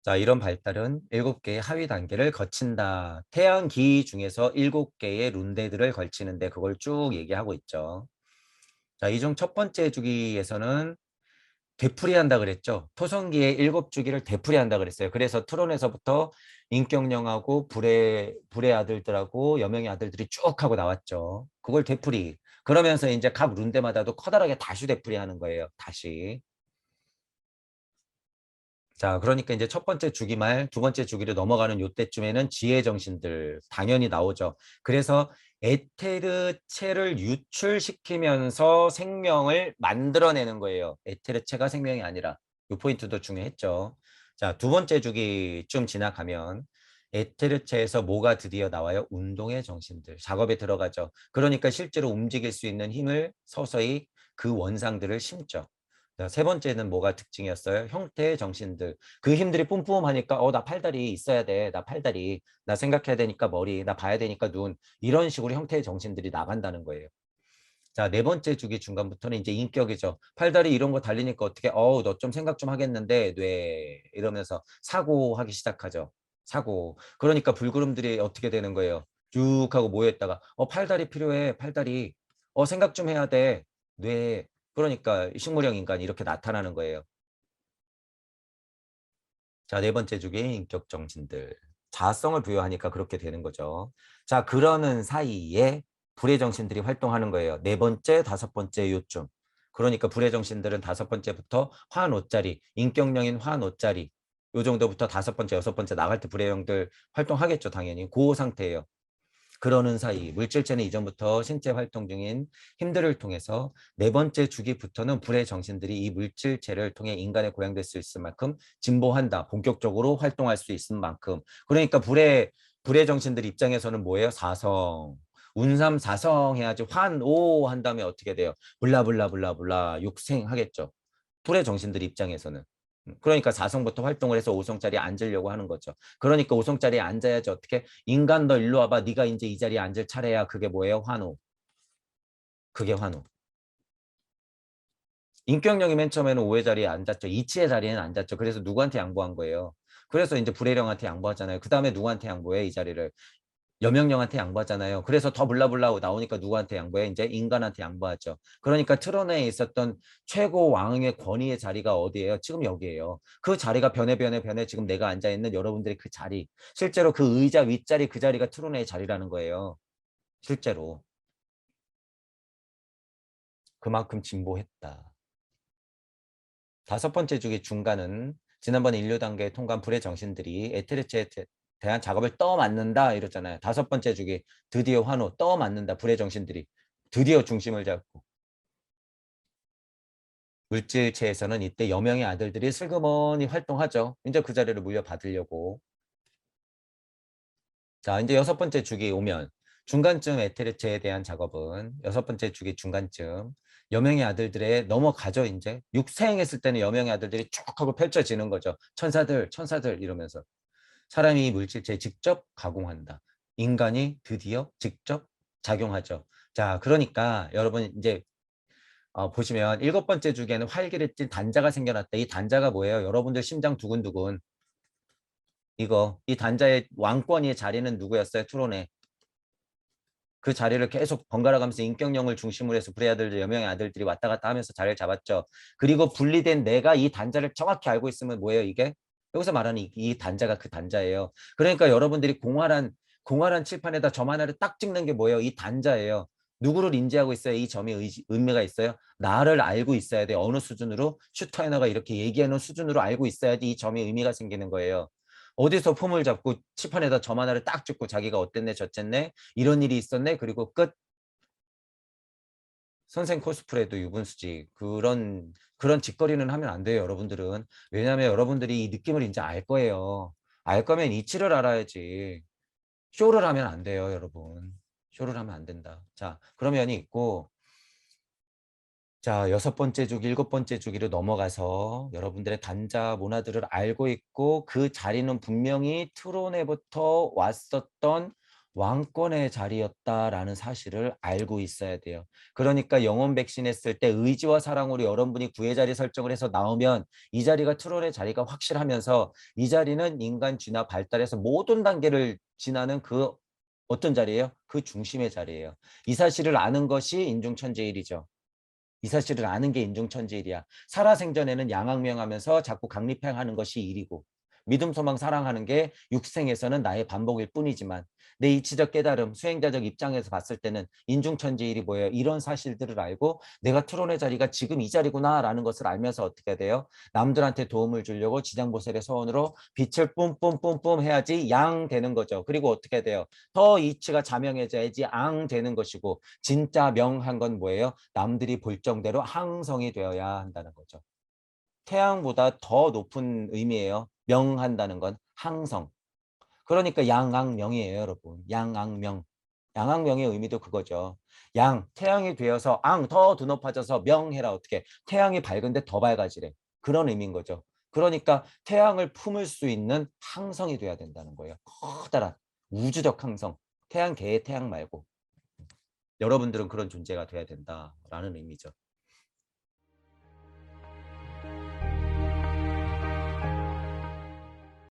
자, 이런 발달은 7개의 하위 단계를 거친다. 태양기 중에서 7개의 룬데들을 걸치는데 그걸 쭉 얘기하고 있죠. 자, 이 중 첫 번째 주기에서는 되풀이한다 그랬죠. 토성기의 7주기를 되풀이한다 그랬어요. 그래서 트론에서부터 인격령하고 불의 아들들하고 여명의 아들들이 쭉 하고 나왔죠. 그걸 되풀이. 그러면서 이제 각 룬데마다도 커다랗게 다시 되풀이하는 거예요. 다시. 자, 그러니까 이제 첫 번째 주기 말 두 번째 주기로 넘어가는 요때쯤에는 지혜 정신들 당연히 나오죠. 그래서 에테르체를 유출시키면서 생명을 만들어내는 거예요. 에테르체가 생명이 아니라. 이 포인트도 중요했죠. 자, 두 번째 주기쯤 지나가면 에테르체에서 뭐가 드디어 나와요? 운동의 정신들. 작업에 들어가죠. 그러니까 실제로 움직일 수 있는 힘을 서서히 그 원상들을 심죠. 자, 세 번째는 뭐가 특징이었어요? 형태의 정신들. 그 힘들이 뿜뿜하니까 나 팔다리 있어야 돼. 나 팔다리. 나 생각해야 되니까 머리. 나 봐야 되니까 눈. 이런 식으로 형태의 정신들이 나간다는 거예요. 자, 네 번째 주기 중간부터는 이제 인격이죠. 팔다리 이런 거 달리니까 어떻게 너 좀 생각 좀 하겠는데 뇌 이러면서 사고하기 시작하죠. 사고. 그러니까 불구름들이 어떻게 되는 거예요? 쭉 하고 모여있다가 팔다리 필요해. 팔다리. 생각 좀 해야 돼. 뇌. 그러니까 식물형 인간이 이렇게 나타나는 거예요. 자, 네 번째 주기의 인격 정신들. 자아성을 부여하니까 그렇게 되는 거죠. 자, 그러는 사이에 불의 정신들이 활동하는 거예요. 네 번째, 다섯 번째 요쯤. 그러니까 불의 정신들은 다섯 번째부터 화노자리, 인격령인 화노자리 요 정도부터 다섯 번째, 여섯 번째 나갈 때 불의 영들 활동하겠죠, 당연히. 그 상태예요. 그러는 사이 물질체는 이전부터 신체 활동 중인 힘들을 통해서 네 번째 주기부터는 불의 정신들이 이 물질체를 통해 인간의 고양될 수 있을 만큼 진보한다. 본격적으로 활동할 수 있을 만큼. 그러니까 불의 정신들 입장에서는 뭐예요? 사성. 운삼 사성 해야지 환오 한 다음에 어떻게 돼요? 블라블라블라블라 육생 하겠죠. 불의 정신들 입장에서는. 그러니까 4성부터 활동을 해서 5성짜리에 앉으려고 하는 거죠. 그러니까 5성짜리에 앉아야지 어떻게 인간 너 일로 와봐. 네가 이제 이 자리에 앉을 차례야. 그게 뭐예요? 환호. 그게 환호. 인격령이 맨 처음에는 5의 자리에 앉았죠. 이치의 자리에는 앉았죠. 그래서 누구한테 양보한 거예요? 그래서 이제 불혜령한테 양보하잖아요. 그 다음에 누구한테 양보해? 이 자리를. 여명령한테 양보하잖아요. 그래서 더 블라블라 나오니까 누구한테 양보해? 이제 인간한테 양보하죠. 그러니까 트론에 있었던 최고 왕의 권위의 자리가 어디예요? 지금 여기예요. 그 자리가 변해 지금 내가 앉아있는 여러분들의 그 자리. 실제로 그 의자 윗자리 그 자리가 트론의 자리라는 거예요. 실제로. 그만큼 진보했다. 다섯 번째 주기 중간은 지난번에 인류 단계에 통과한 불의 정신들이 에테르체에 대한 작업을 떠맡는다 이랬잖아요. 다섯 번째 주기 드디어 환호 떠맡는다. 불의 정신들이 드디어 중심을 잡고 물질체에서는 이때 여명의 아들들이 슬그머니 활동하죠. 이제 그 자리를 물려받으려고. 자, 이제 여섯 번째 주기 오면 중간쯤 에테르체에 대한 작업은 여섯 번째 주기 중간쯤 여명의 아들들의 넘어가죠. 이제 육생했을 때는 여명의 아들들이 쭉 하고 펼쳐지는 거죠. 천사들, 천사들 이러면서 사람이 이 물질체에 직접 가공한다. 인간이 드디어 직접 작용하죠. 자, 그러니까 여러분 이제 보시면 일곱 번째 주기에는 활기를 띤 단자가 생겨났다. 이 단자가 뭐예요? 여러분들 심장 두근두근 이 단자의 왕권의 자리는 누구였어요? 투론의. 그 자리를 계속 번갈아 가면서 인격령을 중심으로 해서 불의 아들들, 여명의 아들들이 왔다 갔다 하면서 자리를 잡았죠. 그리고 분리된 내가 이 단자를 정확히 알고 있으면 뭐예요, 이게? 여기서 말하는 이 단자가 그 단자예요. 그러니까 여러분들이 공활한 칠판에다 점 하나를 딱 찍는 게 뭐예요? 이 단자예요. 누구를 인지하고 있어요? 이 점이 의미가 있어요? 나를 알고 있어야 돼. 어느 수준으로? 슈타이너가 이렇게 얘기하는 수준으로 알고 있어야지 이 점이 의미가 생기는 거예요. 어디서 폼을 잡고 칠판에다 점 하나를 딱 찍고 자기가 어땠네 저쨌네 이런 일이 있었네 그리고 끝. 선생 코스프레도 유분수지. 그런 짓거리는 하면 안 돼요 여러분들은. 왜냐하면 여러분들이 이 느낌을 이제 알 거예요. 알 거면 이치를 알아야지. 쇼를 하면 안 돼요 여러분. 쇼를 하면 안 된다. 자, 그런 면이 있고, 자, 여섯 번째 주기, 일곱 번째 주기로 넘어가서 여러분들의 단자 모나드를 알고 있고 그 자리는 분명히 트론에부터 왔었던 왕권의 자리였다라는 사실을 알고 있어야 돼요. 그러니까 영혼 백신 했을 때 의지와 사랑으로 여러분이 구의 자리 설정을 해서 나오면 이 자리가 트론의 자리가 확실하면서 이 자리는 인간 진화 발달에서 모든 단계를 지나는 그 어떤 자리예요? 그 중심의 자리예요. 이 사실을 아는 것이 인중천재일이죠. 이 사실을 아는 게 인중천지일이야. 살아생전에는 양악명하면서 자꾸 강립행하는 것이 일이고 믿음, 소망, 사랑하는 게 육생에서는 나의 반복일 뿐이지만 내 이치적 깨달음, 수행자적 입장에서 봤을 때는 인중천지일이 뭐예요? 이런 사실들을 알고 내가 트론의 자리가 지금 이 자리구나 라는 것을 알면서 어떻게 돼요? 남들한테 도움을 주려고 지장보살의 소원으로 빛을 뿜뿜뿜뿜 해야지 양 되는 거죠. 그리고 어떻게 돼요? 더 이치가 자명해져야지 앙 되는 것이고 진짜 명한 건 뭐예요? 남들이 볼 정대로 항성이 되어야 한다는 거죠. 태양보다 더 높은 의미예요. 명한다는 건 항성. 그러니까 양악명이에요, 여러분. 양악명. 양악명의 의미도 그거죠. 태양이 되어서 더 높아져서 명해라. 어떻게? 태양이 밝은데 더 밝아지래. 그런 의미인 거죠. 그러니까 태양을 품을 수 있는 항성이 돼야 된다는 거예요. 커다란 우주적 항성. 태양 개의 태양 말고. 여러분들은 그런 존재가 돼야 된다라는 의미죠.